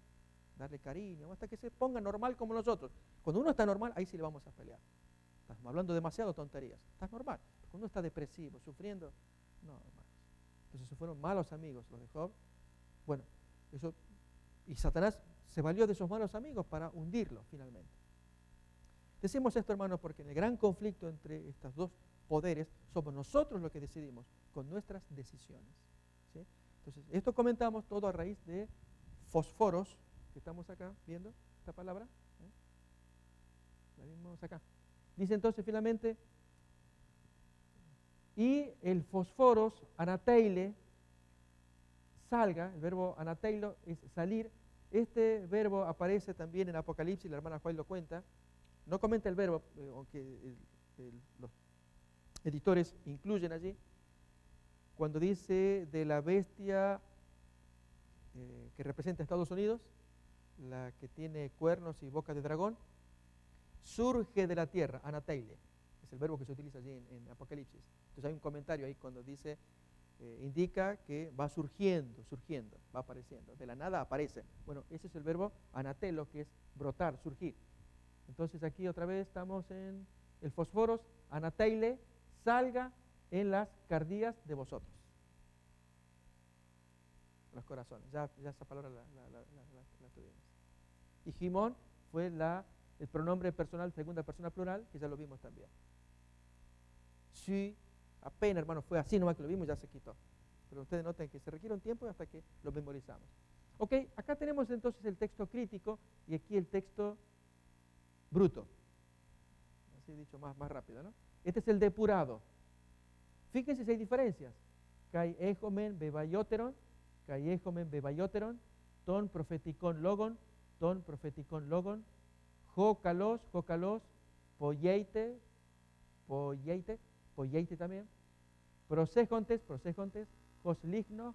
darle cariño, hasta que se ponga normal como nosotros. Cuando uno está normal, ahí sí le vamos a pelear. Estás hablando demasiado tonterías. Estás normal. Cuando uno está depresivo, sufriendo, no, hermanos. Entonces se fueron malos amigos los de Job. Bueno, eso... Y Satanás se valió de esos malos amigos para hundirlo finalmente. Decimos esto, hermanos, porque en el gran conflicto entre estos dos poderes somos nosotros los que decidimos con nuestras decisiones. ¿Sí? Entonces, esto comentamos todo a raíz de fósforos, que estamos acá viendo esta palabra. La vimos acá. Dice entonces finalmente, y el fósforos, anateile, salga, el verbo anateilo es salir. Este verbo aparece también en Apocalipsis, la hermana Juan lo cuenta. No comenta el verbo, aunque los editores incluyen allí, cuando dice de la bestia que representa a Estados Unidos, la que tiene cuernos y boca de dragón, surge de la tierra, anateile, es el verbo que se utiliza allí en Apocalipsis. Entonces hay un comentario ahí cuando dice, indica que va surgiendo, va apareciendo, de la nada aparece. Bueno, ese es el verbo anatelo, que es brotar, surgir. Entonces aquí otra vez estamos en el fósforos, anateile, salga en las cardías de vosotros. Los corazones, ya esa palabra la tuvimos. Y Jimón fue el pronombre personal, segunda persona plural, que ya lo vimos también. Sí, apenas, hermano, fue así nomás que lo vimos, ya se quitó. Pero ustedes noten que se requiere un tiempo hasta que lo memorizamos. Ok, acá tenemos entonces el texto crítico y aquí el texto bruto. Así dicho más rápido, ¿no? Este es el depurado. Fíjense si hay diferencias. Kai ejomen bebayoteron, ton profeticon logon, jocalos, poyeite también, prosejontes, josligno,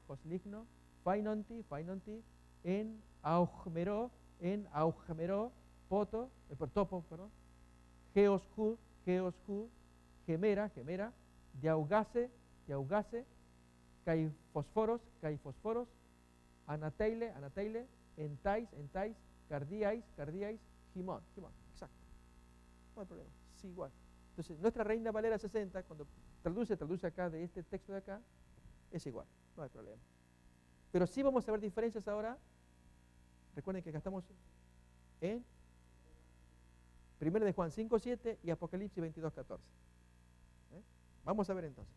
fainonti, en aujmero, topo, geoshu, gemera, diaugase, caifosforos, anateile, entais, cardiais, Jimón, exacto. No hay problema, sí, igual. Entonces, nuestra Reina Valera 60, cuando traduce acá de este texto de acá, es igual, no hay problema. Pero sí vamos a ver diferencias ahora. Recuerden que acá estamos en 1 de Juan 5:7 y Apocalipsis 22:14. Vamos a ver entonces.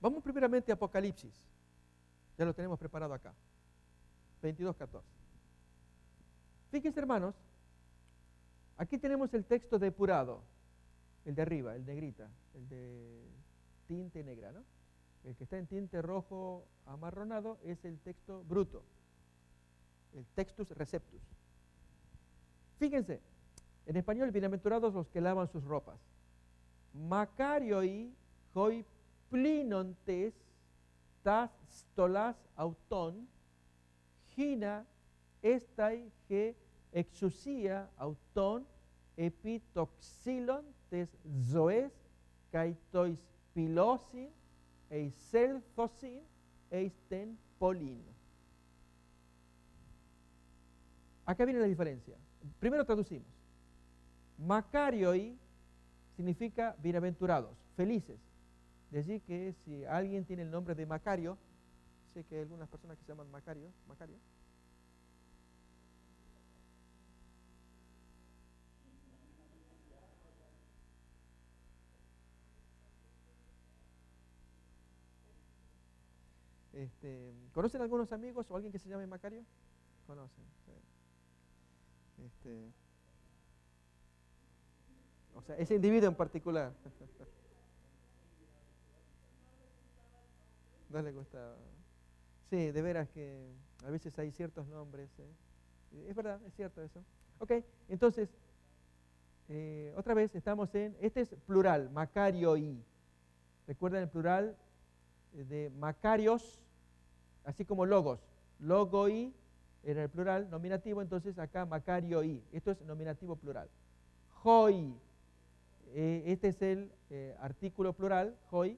Vamos primeramente a Apocalipsis. Ya lo tenemos preparado acá. 22:14. Fíjense, hermanos, aquí tenemos el texto depurado, el de arriba, el negrita, el de tinte negra, ¿no? El que está en tinte rojo amarronado es el texto bruto, el textus receptus. Fíjense, en español, bienaventurados los que lavan sus ropas. Macarioi hoi plinontes tas stolas auton, gina estai ge exousia auton epitoxilon tes zoes kaitois pilosin eiselzosin eisten polin. Acá viene la diferencia. Primero traducimos. Macarioi significa bienaventurados, felices. De allí que si alguien tiene el nombre de Macario, sé que hay algunas personas que se llaman Macario. ¿Conocen algunos amigos o alguien que se llame Macario? Conocen. Sí. O sea, ese individuo en particular. No le gustaba. Sí, de veras que a veces hay ciertos nombres Es verdad, es cierto eso. Ok, entonces, otra vez estamos este es plural, Makarioi. Recuerden el plural de Makarios, así como logos. Logoi era el plural, nominativo, entonces acá Makarioi. Esto es nominativo plural. Hoi, este es el artículo plural, hoi.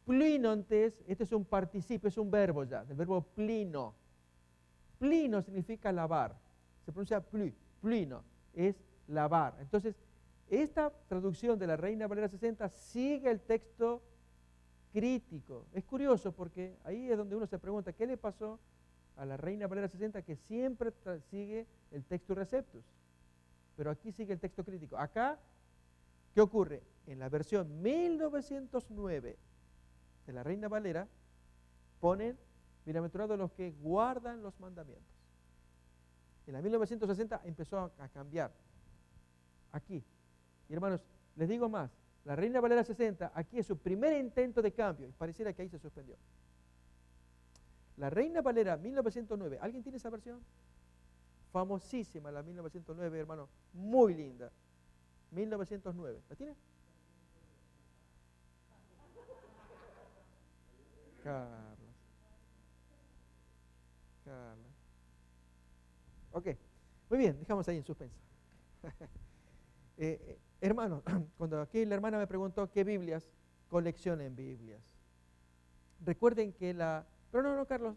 Plinontes, este es un participio, es un verbo ya, del verbo plino. Plino significa lavar, se pronuncia plino, es lavar. Entonces, esta traducción de la Reina Valera 60 sigue el texto crítico. Es curioso porque ahí es donde uno se pregunta, ¿qué le pasó a la Reina Valera 60 que siempre sigue el texto receptus? Pero aquí sigue el texto crítico. Acá, ¿qué ocurre? En la versión 1909 de la Reina Valera ponen bienaventurados los que guardan los mandamientos. En la 1960 empezó a cambiar. Aquí. Y hermanos, les digo más, la Reina Valera 60, aquí es su primer intento de cambio, y pareciera que ahí se suspendió. La Reina Valera 1909, ¿alguien tiene esa versión? Famosísima la 1909, hermano, muy linda. 1909, ¿la tiene? Carlos. Ok, muy bien, dejamos ahí en suspenso. Hermano, cuando aquí la hermana me preguntó qué Biblias, coleccionen Biblias. Recuerden que pero no, Carlos,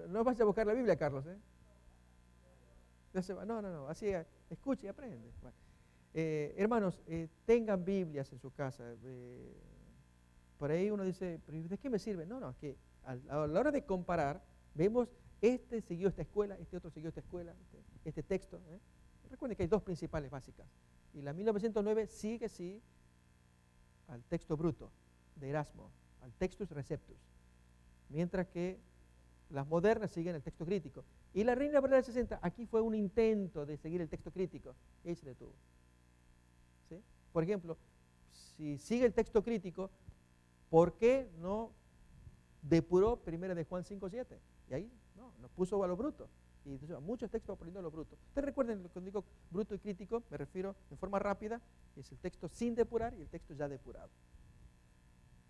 no vas a buscar la Biblia, Carlos, ¿eh? No, así escuche y aprende. Bueno, hermanos, tengan Biblias en su casa. Por ahí uno dice, ¿de qué me sirve? No, es que a la hora de comparar, vemos, este siguió esta escuela, este otro siguió esta escuela, este texto. Recuerden que hay dos principales básicas. Y la 1909 sigue, sí, al texto bruto de Erasmo, al textus receptus. Mientras que las modernas siguen el texto crítico. Y la Reina Valera 60, aquí fue un intento de seguir el texto crítico, y se detuvo. ¿Sí? Por ejemplo, si sigue el texto crítico, ¿por qué no depuró primera de Juan 5:7? Y ahí nos puso a lo bruto. Y entonces, muchos textos poniendo a lo bruto. Ustedes recuerden, cuando digo bruto y crítico, me refiero en forma rápida, es el texto sin depurar y el texto ya depurado.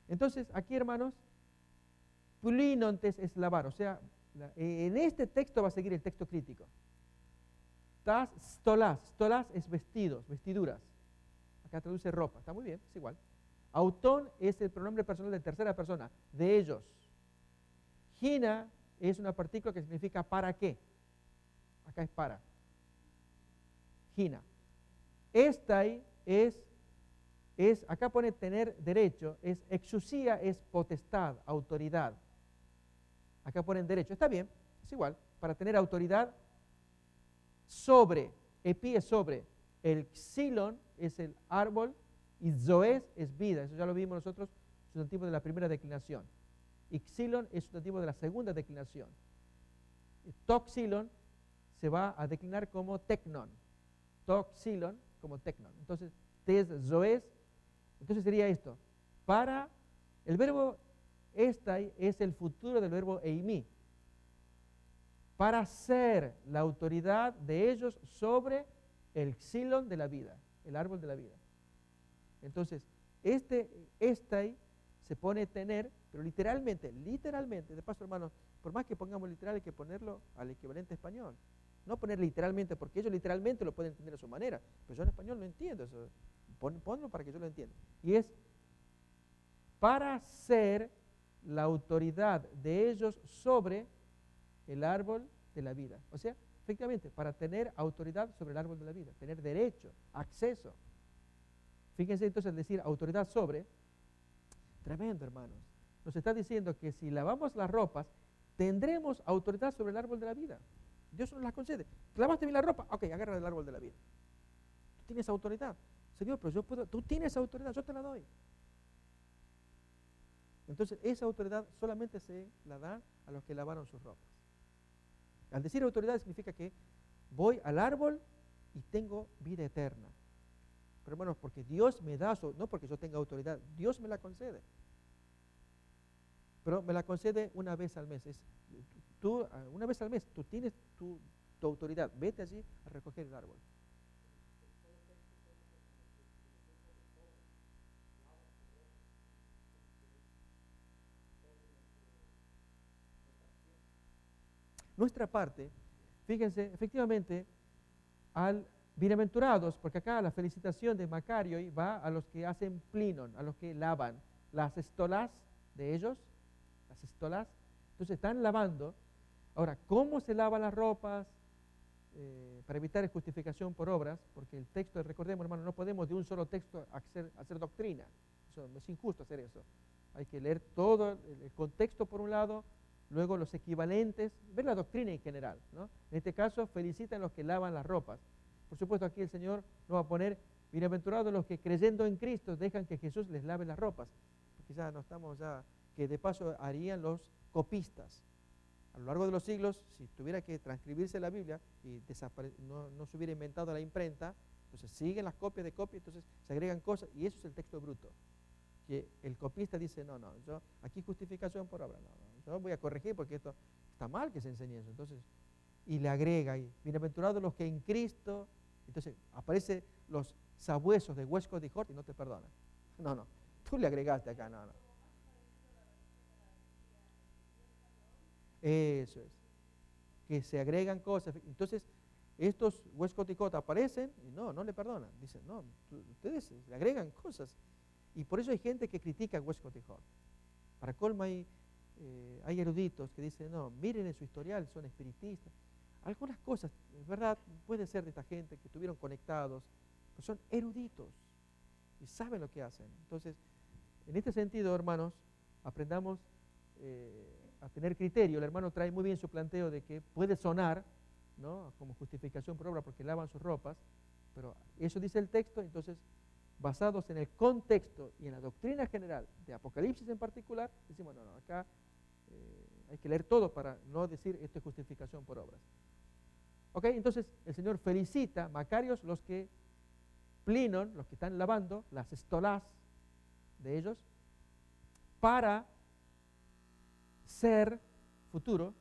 Entonces, aquí, hermanos, plinontes es lavar, o sea, en este texto va a seguir el texto crítico. Tas stolas es vestidos, vestiduras. Acá traduce ropa, está muy bien, es igual. Autón es el pronombre personal de tercera persona, de ellos. Gina es una partícula que significa para qué. Acá es para. Gina. Estai acá pone tener derecho, es exusía, es potestad, autoridad. Acá ponen derecho, está bien, es igual, para tener autoridad sobre, epi es sobre, el xilon es el árbol y zoes es vida, eso ya lo vimos nosotros, sustantivo de la primera declinación. Y xilon es sustantivo de la segunda declinación. Toxilon se va a declinar como tecnon, toxilon como tecnon. Entonces, tes zoes, entonces sería esto, para, el verbo estai es el futuro del verbo eimi, para ser la autoridad de ellos sobre el xilon de la vida, el árbol de la vida. Entonces, estai se pone tener, pero literalmente, de paso, hermanos, por más que pongamos literal hay que ponerlo al equivalente español. No poner literalmente, porque ellos literalmente lo pueden entender a su manera, pero yo en español no entiendo eso. Ponlo para que yo lo entienda. Y es para ser la autoridad de ellos sobre el árbol de la vida. O sea, efectivamente, para tener autoridad sobre el árbol de la vida, tener derecho, acceso. Fíjense entonces al decir autoridad sobre, tremendo, hermanos. Nos está diciendo que si lavamos las ropas, tendremos autoridad sobre el árbol de la vida. Dios nos las concede. ¿Lavaste bien la ropa? Ok, agarra el árbol de la vida. Tú tienes autoridad. Señor, pero yo puedo, tú tienes autoridad, yo te la doy. Entonces, esa autoridad solamente se la da a los que lavaron sus ropas. Al decir autoridad significa que voy al árbol y tengo vida eterna. Pero hermanos, porque Dios me da, no porque yo tenga autoridad, Dios me la concede. Pero me la concede una vez al mes. tú, una vez al mes, tú tienes tu autoridad, vete allí a recoger el árbol. Nuestra parte, fíjense, efectivamente, bienaventurados, porque acá la felicitación de Macario va a los que hacen plinon, a los que lavan las estolas de ellos, las estolas, entonces están lavando. Ahora, ¿cómo se lavan las ropas? Para evitar justificación por obras, porque el texto, recordemos hermano, no podemos de un solo texto hacer doctrina, eso es injusto hacer eso. Hay que leer todo el contexto por un lado, luego los equivalentes, ver la doctrina en general, ¿no? En este caso, felicitan a los que lavan las ropas. Por supuesto, aquí el Señor nos va a poner, bienaventurados los que creyendo en Cristo dejan que Jesús les lave las ropas. Quizás no estamos ya, que de paso harían los copistas. A lo largo de los siglos, si tuviera que transcribirse la Biblia y no se hubiera inventado la imprenta, entonces siguen las copias de copias, entonces se agregan cosas, y eso es el texto bruto. Que el copista dice, no, yo aquí justificación por obra, no, yo voy a corregir porque esto está mal que se enseñe eso. Entonces, y le agrega ahí, bienaventurados los que en Cristo, entonces aparece los sabuesos de Westcott y Hort y no te perdonan. No, tú le agregaste acá, no. Eso es, que se agregan cosas. Entonces, estos Westcott y Hort aparecen y no le perdonan. Dicen, no, ustedes le agregan cosas. Y por eso hay gente que critica a Westcott y Hort. Para colmo hay eruditos que dicen, no, miren en su historial, son espiritistas. Algunas cosas, es verdad, puede ser de esta gente que estuvieron conectados, pero son eruditos y saben lo que hacen. Entonces, en este sentido, hermanos, aprendamos a tener criterio. El hermano trae muy bien su planteo de que puede sonar, ¿no?, como justificación por obra porque lavan sus ropas, pero eso dice el texto. Entonces, basados en el contexto y en la doctrina general de Apocalipsis en particular, decimos, no, acá hay que leer todo para no decir esto es justificación por obras. Ok, entonces el Señor felicita, Macarios, los que plinon, los que están lavando, las estolás de ellos, para ser futuro,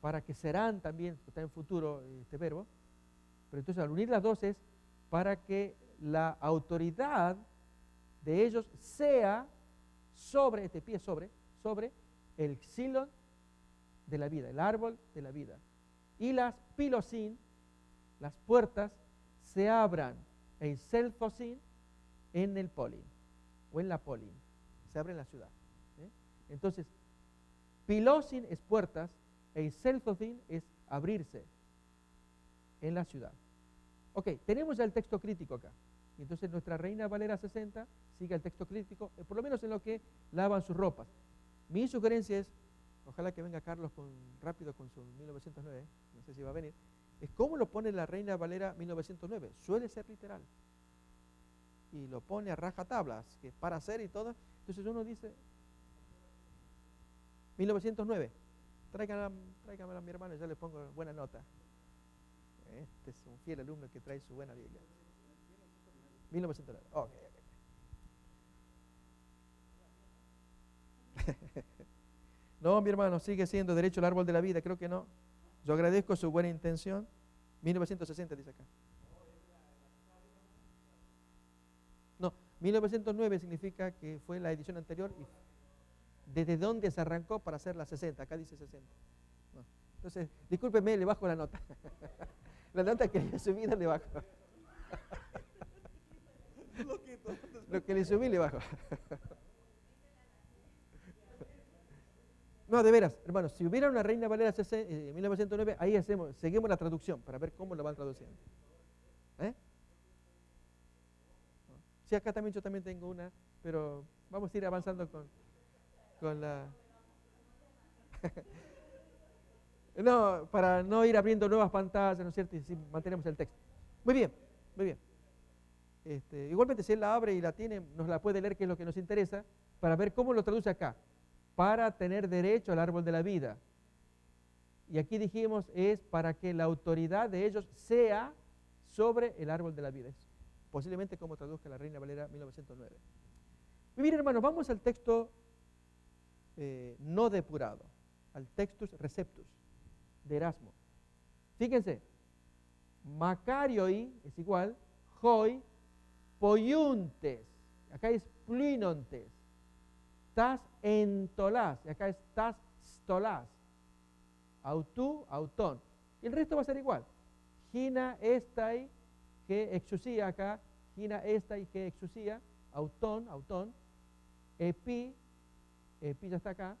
para que serán también, está en futuro este verbo, pero entonces al unir las dos es para que la autoridad de ellos sea sobre, este pie sobre el xilon de la vida, el árbol de la vida. Y las pilosín, las puertas, se abran en selfosín en el polín, o en la polín, se abre en la ciudad. Entonces, pilosín es puertas, e selfosín es abrirse en la ciudad. Ok, tenemos ya el texto crítico acá. Entonces nuestra Reina Valera 60 sigue el texto crítico, por lo menos en lo que lavan sus ropas. Mi sugerencia es, ojalá que venga Carlos rápido con su 1909, no sé si va a venir, es cómo lo pone la Reina Valera 1909. Suele ser literal. Y lo pone a rajatablas, que es para hacer y todo. Entonces uno dice, 1909, tráiganmela a mi hermano y ya le pongo buena nota. Este es un fiel alumno que trae su buena Biblia. 1909, ok. No, mi hermano, sigue siendo derecho al árbol de la vida, creo que no. Yo agradezco su buena intención. 1960 dice acá. No, 1909 significa que fue la edición anterior y desde dónde se arrancó para hacer la 60, acá dice 60. No. Entonces, discúlpeme, le bajo la nota. La nota que le subí le bajo. Lo que le subí le bajo. No, de veras, hermanos, si hubiera una Reina Valera 1909, ahí seguimos la traducción para ver cómo lo van traduciendo. Sí, acá también yo también tengo una, pero vamos a ir avanzando con la... No, para no ir abriendo nuevas pantallas, ¿no es cierto? Y si mantenemos el texto. Muy bien, muy bien. Igualmente, si él la abre y la tiene, nos la puede leer, que es lo que nos interesa, para ver cómo lo traduce acá. Para tener derecho al árbol de la vida. Y aquí dijimos, es para que la autoridad de ellos sea sobre el árbol de la vida. Es posiblemente como traduzca la Reina Valera 1909. Muy bien, hermanos, vamos al texto no depurado. al Textus Receptus de Erasmo. Fíjense, Macarioi es igual, hoi poiuntes, acá es plinontes, tas entolás, y acá es tas stolás, autú, autón. Y el resto va a ser igual. Gina estai, que exusía acá, gina estai, que exusía, autón, autón, epi ya está acá,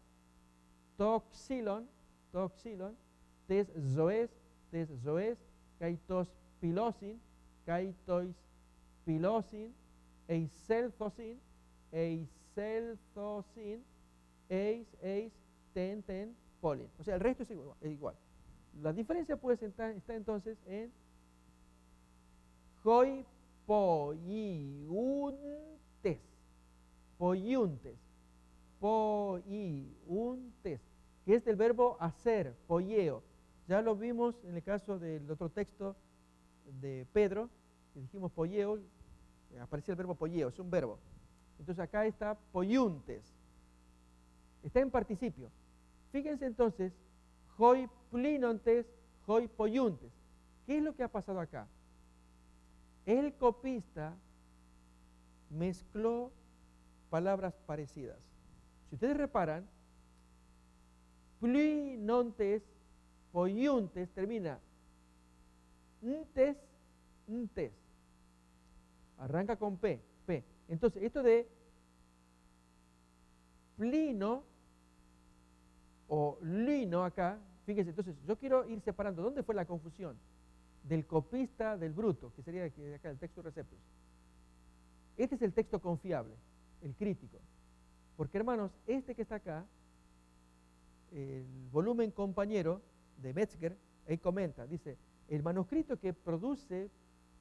toxilon, toxilon, tes zoes, kaitos pilosin, kaitois pilosin, eiselzosin, eis, ten, polin. O sea, el resto es igual. La diferencia puede estar entonces en hoi poiuntes, poiuntes, que es del verbo hacer, poieo. Ya lo vimos en el caso del otro texto de Pedro, que dijimos poieo, aparecía el verbo poieo, es un verbo. Entonces acá está poiuntes, está en participio. Fíjense entonces, hoi plinontes, hoi poiuntes. ¿Qué es lo que ha pasado acá? El copista mezcló palabras parecidas. Si ustedes reparan, plinontes, poiuntes, termina ntes. Arranca con P. Entonces, esto de plino o lino acá, fíjense, entonces yo quiero ir separando dónde fue la confusión del copista del bruto, que sería acá el texto receptus. Este es el texto confiable, el crítico. Porque hermanos, este que está acá, el volumen compañero de Metzger, él comenta, dice, el manuscrito que produce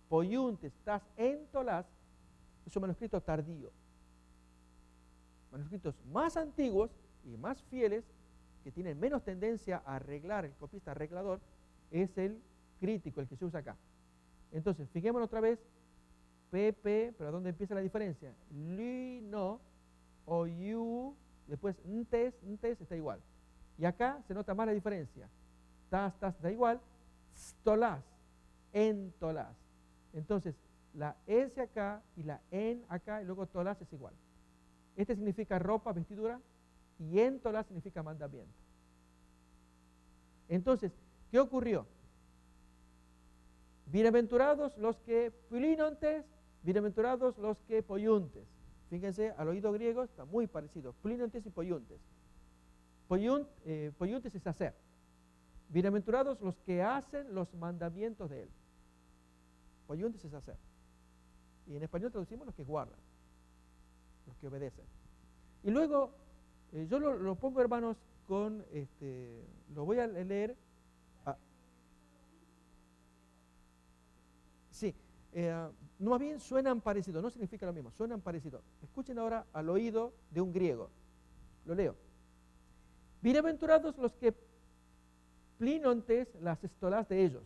poiuntes, tas entolás, es un manuscrito tardío. Manuscritos más antiguos y más fieles, que tienen menos tendencia a arreglar, el copista arreglador, es el crítico, el que se usa acá. Entonces, fijémonos otra vez, PP, pero ¿dónde empieza la diferencia? Lino, o yu, después ntes está igual. Y acá se nota más la diferencia. Tas está igual, stolás, entolás. Entonces, la S acá y la en acá, y luego tolás es igual. Este significa ropa, vestidura, y entolás significa mandamiento. Entonces, ¿qué ocurrió? Bienaventurados los que plinontes, bienaventurados los que poiuntes. Fíjense, al oído griego está muy parecido, plinontes y poiuntes. Poiuntes es hacer. Bienaventurados los que hacen los mandamientos de él. Poiuntes es hacer. Y en español traducimos los que guardan, los que obedecen. Y luego, yo lo pongo, hermanos, con, lo voy a leer. Sí, no, más bien suenan parecidos, no significa lo mismo, suenan parecidos. Escuchen ahora al oído de un griego. Lo leo. Bienaventurados los que plinontes las estolás de ellos.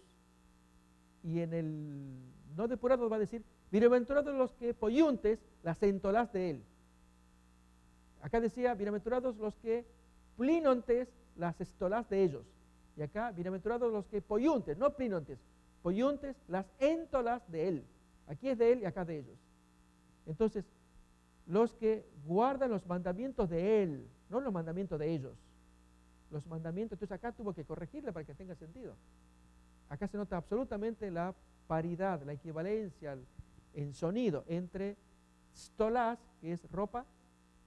Y en el no depurado va a decir, bienaventurados los que poiuntes las entolás de él. Acá decía, bienaventurados los que plinontes las estolás de ellos. Y acá, bienaventurados los que poiuntes, no plinontes, poiuntes las entolás de él. Aquí es de él y acá de ellos. Entonces, los que guardan los mandamientos de él, no los mandamientos de ellos. Los mandamientos, entonces acá tuvo que corregirle para que tenga sentido. Acá se nota absolutamente la paridad, la equivalencia en sonido entre stolás, que es ropa,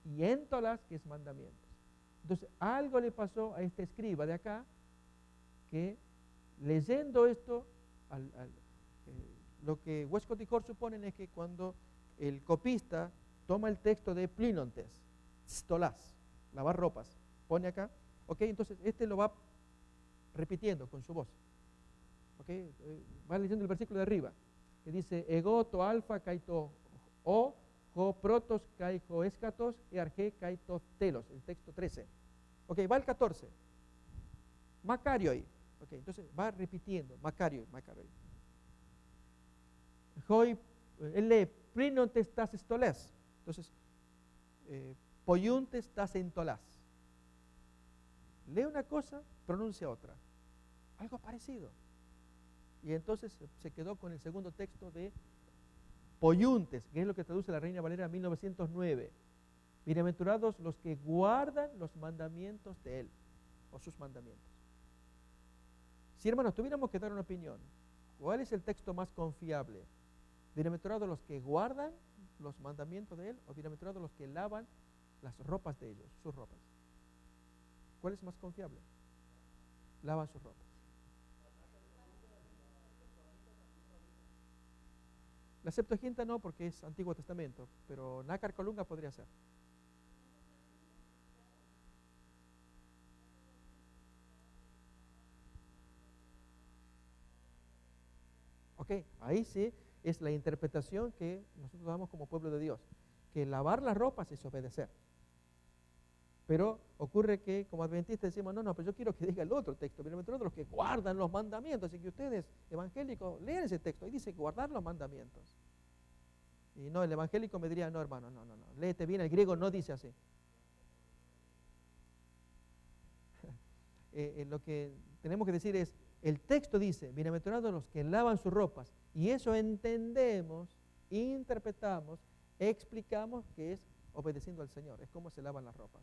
y entolás, que es mandamientos. Entonces, algo le pasó a este escriba de acá, que leyendo esto, lo que Westcott y Hort suponen es que cuando el copista toma el texto de Plinontes, stolás, lavar ropas, pone acá, ok, entonces este lo va repitiendo con su voz. Okay, va leyendo el versículo de arriba, que dice, ego to alfa kaito o, ho protos kai ho escatos, e arge kaito telos, el texto 13. Ok, va el 14. Macarioi. Ok, entonces va repitiendo, Macarioi. Hoi, él lee, plinontes tas estolés. Entonces, poiuntes tas entolás. lee una cosa, pronuncia otra. Algo parecido. Y entonces se quedó con el segundo texto de Poyuntes, que es lo que traduce la Reina Valera 1909. Bienaventurados los que guardan los mandamientos de Él, o sus mandamientos. Si, hermanos, tuviéramos que dar una opinión, ¿cuál es el texto más confiable? Bienaventurados los que guardan los mandamientos de Él, o bienaventurados los que lavan las ropas de ellos, sus ropas. ¿Cuál es más confiable? Lavan sus ropas. La Septuaginta no, porque es Antiguo Testamento, pero Nácar Colunga podría ser. Ok, ahí sí es la interpretación que nosotros damos como pueblo de Dios, que lavar las ropas es obedecer. Pero ocurre que como adventistas decimos, no, pero yo quiero que diga el otro texto, bienaventurados los que guardan los mandamientos, así que ustedes, evangélicos, lean ese texto, ahí dice guardar los mandamientos. Y no, el evangélico me diría, no, hermano, no, léete bien, el griego no dice así. Lo que tenemos que decir es, el texto dice, bienaventurados los que lavan sus ropas, y eso entendemos, interpretamos, explicamos que es obedeciendo al Señor, es como se lavan las ropas.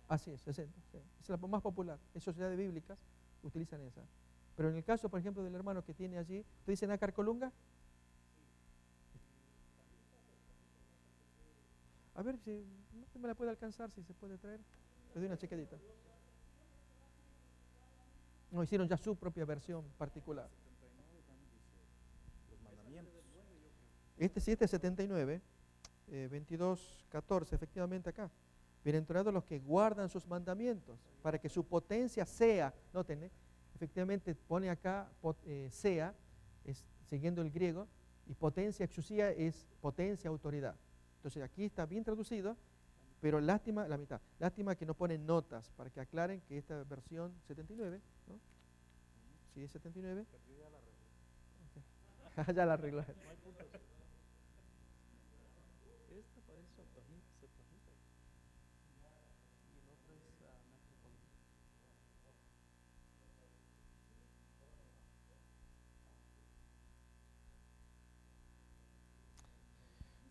Así es, es la más popular, en sociedades bíblicas utilizan esa. Pero en el caso, por ejemplo, del hermano que tiene allí, ¿usted dice Nácar Colunga? A ver si no me la puede alcanzar, si se puede traer. Le doy una chequedita. No, hicieron ya su propia versión particular. Este sí, este es 79, 22:14, efectivamente acá. Bienaventurados los que guardan sus mandamientos, para que su potencia sea, noten, efectivamente pone acá sea, siguiendo el griego, y potencia, exusía, es potencia, autoridad. Entonces aquí está bien traducido, pero lástima, la mitad, lástima que no ponen notas, para que aclaren que esta versión 79, ¿no? Sí, es 79. Okay. Ya la arregló. Esto parece Septuaginta. Y el otro es Nácar Colunga.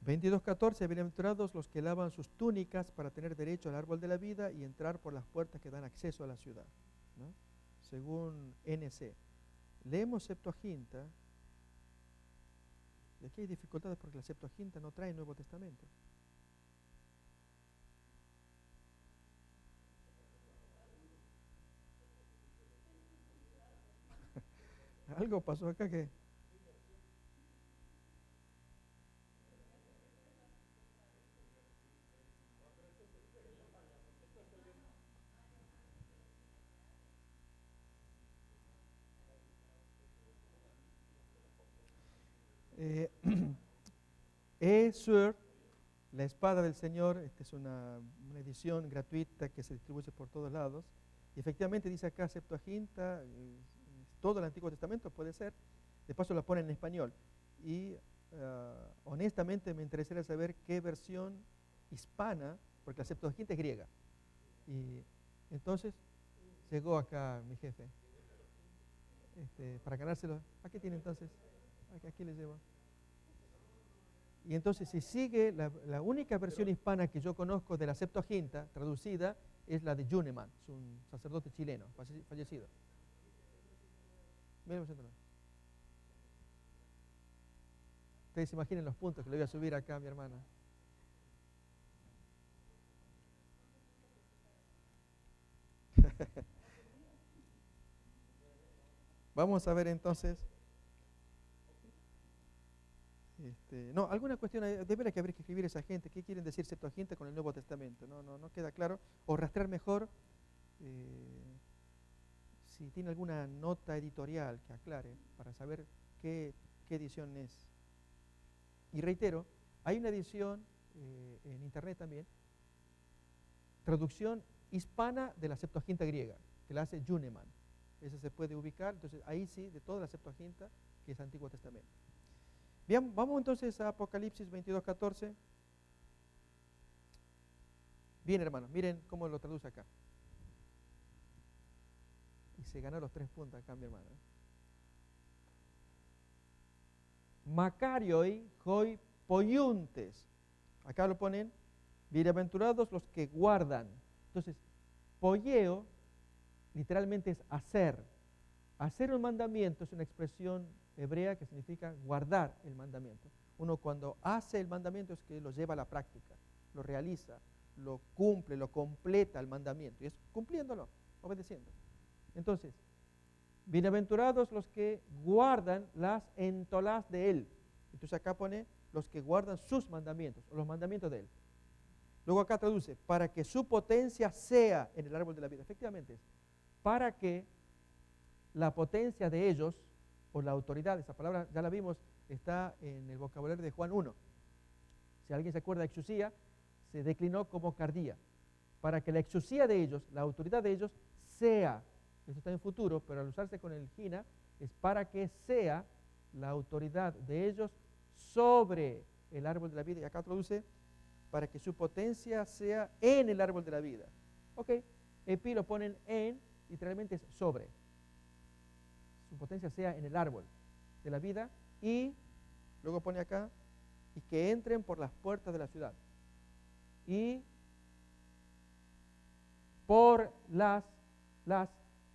22:14, bienaventurados los que lavan sus túnicas para tener derecho al árbol de la vida y entrar por las puertas que dan acceso a la ciudad, ¿no? Según NC. Leemos Septuaginta, y aquí hay dificultades porque la Septuaginta no trae Nuevo Testamento. Algo pasó acá que... Sword, la espada del Señor, esta es una edición gratuita que se distribuye por todos lados, y efectivamente dice acá Septuaginta, todo el Antiguo Testamento puede ser, de paso la ponen en español, y honestamente me interesaría saber qué versión hispana, porque la Septuaginta es griega, y entonces llegó acá mi jefe, para ganárselo. Aquí tiene entonces, aquí le llevo. Y entonces si sigue, la única versión hispana que yo conozco de la Septuaginta, traducida, es la de Juneman, es un sacerdote chileno, fallecido. 1909. Ustedes se imaginen los puntos que le voy a subir acá a mi hermana. Vamos a ver entonces. No, alguna cuestión, de veras que habría que escribir a esa gente, ¿qué quieren decir Septuaginta con el Nuevo Testamento? No queda claro, o rastrear mejor, si tiene alguna nota editorial que aclare, para saber qué edición es. Y reitero, hay una edición en internet también, traducción hispana de la Septuaginta griega, que la hace Juneman. Esa se puede ubicar, entonces ahí sí, de toda la Septuaginta, que es Antiguo Testamento. Bien, vamos entonces a Apocalipsis 22:14. Bien, hermanos, miren cómo lo traduce acá. Y se ganó los 3 puntos acá, mi hermano. Macarioi hoi poiuntes. Acá lo ponen, bienaventurados los que guardan. Entonces, poieo literalmente es hacer. Hacer un mandamiento es una expresión hebrea que significa guardar el mandamiento. Uno cuando hace el mandamiento es que lo lleva a la práctica, lo realiza, lo cumple, lo completa el mandamiento. Y es cumpliéndolo, obedeciendo. Entonces, bienaventurados los que guardan las entolás de él. Entonces acá pone los que guardan sus mandamientos, o los mandamientos de él. Luego acá traduce, para que su potencia sea en el árbol de la vida. Efectivamente, para que la potencia de ellos, o la autoridad, esa palabra ya la vimos, está en el vocabulario de Juan 1. Si alguien se acuerda de exusía, se declinó como cardía. Para que la exusía de ellos, la autoridad de ellos, sea, eso está en futuro, pero al usarse con el gina, es para que sea la autoridad de ellos sobre el árbol de la vida. Y acá traduce, para que su potencia sea en el árbol de la vida. Ok, epi lo ponen en, literalmente es sobre. Su potencia sea en el árbol de la vida, y luego pone acá, y que entren por las puertas de la ciudad. Y por las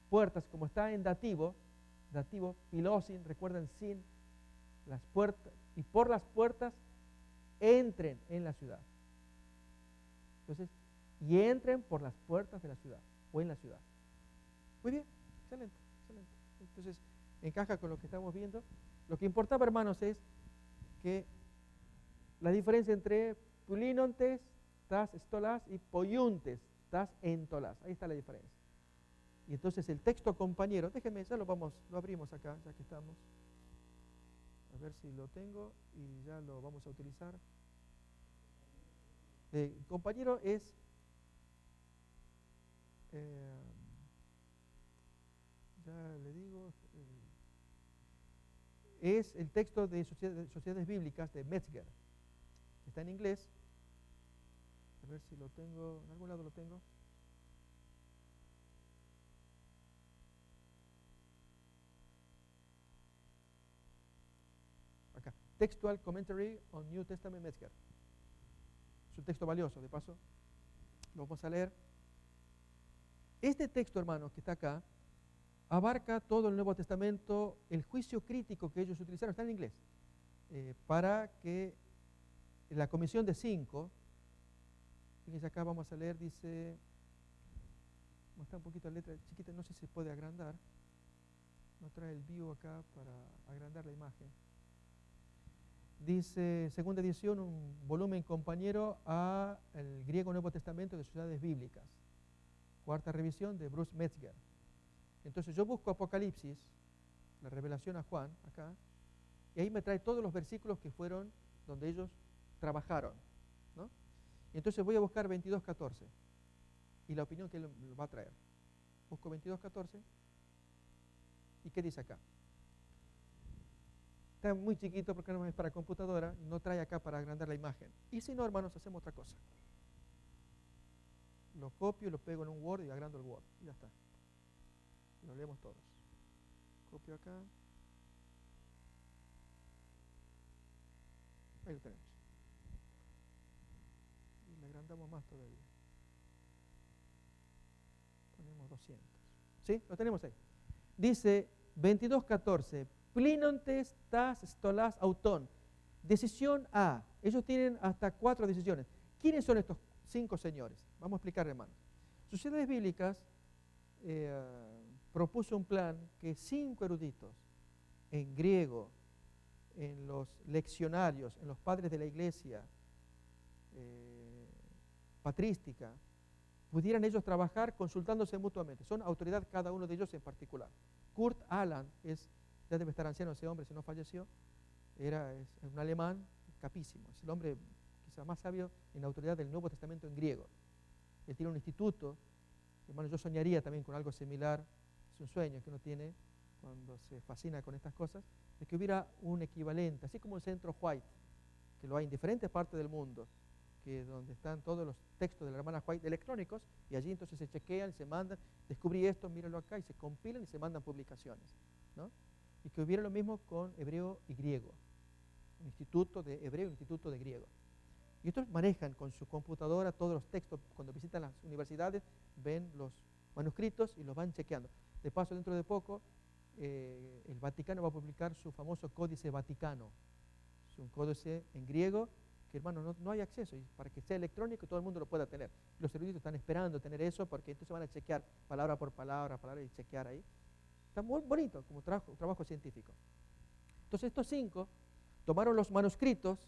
puertas, como está en dativo, pilosin, recuerden sin, las puertas, y por las puertas entren en la ciudad. Entonces, y entren por las puertas de la ciudad, o en la ciudad. Muy bien, excelente, excelente. Entonces, encaja con lo que estamos viendo. Lo que importaba, hermanos, es que la diferencia entre pulinontes, tas estolás, y poiuntes, tas entolás. Ahí está la diferencia. Y entonces el texto compañero, déjenme, ya lo abrimos acá, ya que estamos. A ver si lo tengo y ya lo vamos a utilizar. Compañero es ya le digo, es el texto de Sociedades Bíblicas de Metzger. Está en inglés. A ver si lo tengo, en algún lado lo tengo. Acá, Textual Commentary on New Testament Metzger. Es un texto valioso, de paso. Lo vamos a leer. Este texto, hermano, que está acá, abarca todo el Nuevo Testamento, el juicio crítico que ellos utilizaron, está en inglés, para que la comisión de 5, fíjense acá, vamos a leer, dice, como está un poquito la letra chiquita, no sé si se puede agrandar, no trae el view acá para agrandar la imagen. Dice, segunda edición, un volumen compañero al griego Nuevo Testamento de Sociedades Bíblicas, cuarta revisión de Bruce Metzger. Entonces yo busco Apocalipsis, la revelación a Juan, acá, y ahí me trae todos los versículos que fueron donde ellos trabajaron, ¿no? Y entonces voy a buscar 22:14 y la opinión que él lo va a traer. Busco 22:14 y ¿qué dice acá? Está muy chiquito porque no es para computadora, no trae acá para agrandar la imagen. Y si no, hermanos, hacemos otra cosa. Lo copio, lo pego en un Word y agrando el Word. Y ya está. Lo leemos todos. Copio acá. Ahí lo tenemos. Y le agrandamos más todavía. Ponemos 200. ¿Sí? Lo tenemos ahí. Dice 22:14. Plinontes tas stolas auton. Decisión A. Ellos tienen hasta 4 decisiones. ¿Quiénes son estos 5 señores? Vamos a explicar, hermanos. Sociedades Bíblicas propuso un plan que 5 eruditos en griego, en los leccionarios, en los padres de la iglesia patrística, pudieran ellos trabajar consultándose mutuamente. Son autoridad cada uno de ellos en particular. Kurt Aland ya debe estar anciano ese hombre, si no falleció, es un alemán capísimo, es el hombre quizás más sabio en la autoridad del Nuevo Testamento en griego. Él tiene un instituto, hermano, yo soñaría también con algo similar, es un sueño que uno tiene, cuando se fascina con estas cosas, de que hubiera un equivalente, así como el Centro White, que lo hay en diferentes partes del mundo, que donde están todos los textos de la hermana White electrónicos, y allí entonces se chequean, se mandan, descubrí esto, míralo acá, y se compilan y se mandan publicaciones, ¿no? Y que hubiera lo mismo con hebreo y griego, un instituto de hebreo y un instituto de griego. Y estos manejan con su computadora todos los textos. Cuando visitan las universidades, ven los manuscritos y los van chequeando. De paso, dentro de poco, el Vaticano va a publicar su famoso Códice Vaticano. Es un códice en griego que, hermano, no hay acceso. Y para que sea electrónico, todo el mundo lo pueda tener. Los eruditos están esperando tener eso porque entonces van a chequear palabra por palabra, y chequear ahí. Está muy bonito como trabajo científico. Entonces, estos 5 tomaron los manuscritos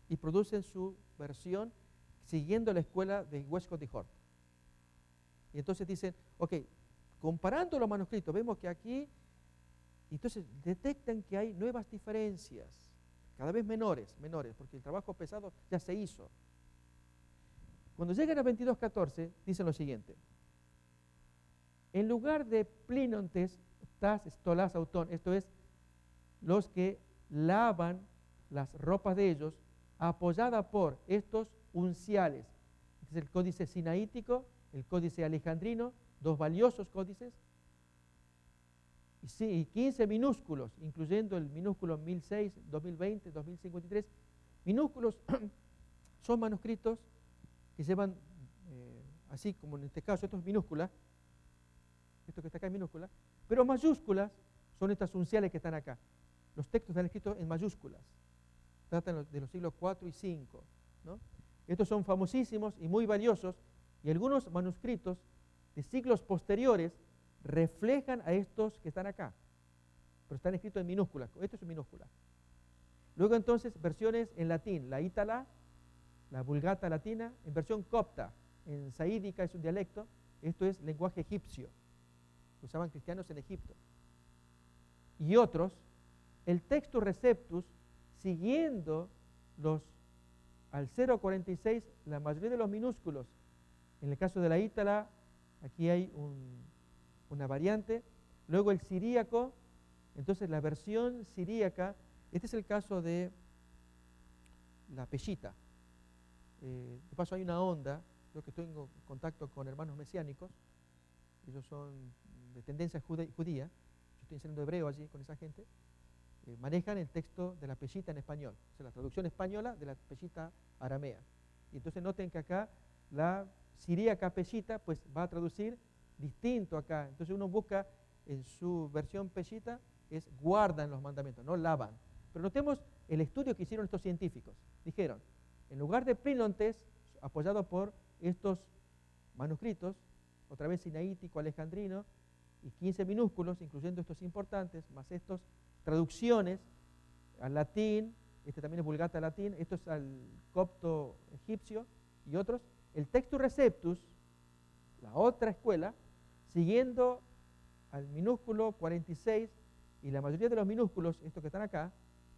y producen su versión siguiendo la escuela de Westcott y Hort. Y entonces dicen, ok, comparando los manuscritos, vemos que aquí, entonces detectan que hay nuevas diferencias, cada vez menores, porque el trabajo pesado ya se hizo. Cuando llegan a 22:14, dicen lo siguiente: en lugar de plinontes, tas, stolas, autón, esto es, los que lavan las ropas de ellos, apoyada por estos unciales. Este es el códice sinaítico, el códice alejandrino, 2 valiosos códices, y 15 minúsculos, incluyendo el minúsculo 1006, 2020, 2053. Minúsculos son manuscritos que llevan, así como en este caso, esto es minúscula, esto que está acá es minúscula, pero mayúsculas son estas unciales que están acá. Los textos están escritos en mayúsculas. Tratan de los siglos 4 y 5, ¿no? Estos son famosísimos y muy valiosos, y algunos manuscritos de siglos posteriores reflejan a estos que están acá, pero están escritos en minúsculas. Esto es en minúscula. Luego entonces versiones en latín, la ítala, la vulgata latina, en versión copta, en saídica, es un dialecto, esto es lenguaje egipcio, lo usaban cristianos en Egipto. Y otros, el Textus Receptus, siguiendo al 0.46, la mayoría de los minúsculos. En el caso de la ítala, aquí hay una variante. Luego el siríaco, entonces la versión siríaca, este es el caso de la Peshitta. De paso hay una onda, yo que tengo contacto con hermanos mesiánicos, ellos son de tendencia judía, yo estoy enseñando hebreo allí con esa gente, manejan el texto de la Peshitta en español, o sea, la traducción española de la Peshitta aramea. Y entonces noten que acá la siríaca Peshitta pues va a traducir distinto acá. Entonces uno busca en su versión Peshitta, es guardan los mandamientos, no lavan. Pero notemos el estudio que hicieron estos científicos. Dijeron, en lugar de plinontes, apoyado por estos manuscritos, otra vez sinaítico, alejandrino, y 15 minúsculos, incluyendo estos importantes, más estos traducciones al latín, este también es vulgata latín, esto es al copto egipcio y otros, el Textus Receptus, la otra escuela, siguiendo al minúsculo 46 y la mayoría de los minúsculos, estos que están acá,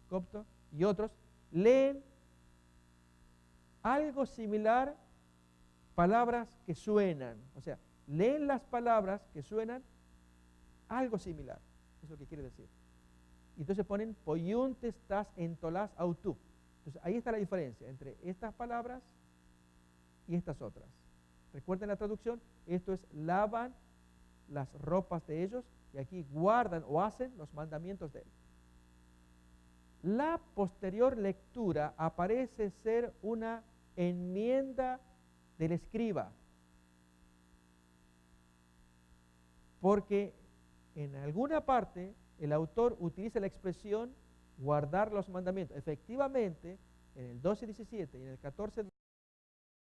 copto y otros, leen algo similar, palabras que suenan, o sea, leen las palabras que suenan algo similar, es lo que quiere decir. Y entonces ponen poiuntes tas entolás autú. Entonces ahí está la diferencia entre estas palabras y estas otras. Recuerden la traducción, esto es lavan las ropas de ellos y aquí guardan o hacen los mandamientos de él. La posterior lectura aparece ser una enmienda del escriba, porque en alguna parte el autor utiliza la expresión guardar los mandamientos. Efectivamente, en el 12:17 y en el 14:2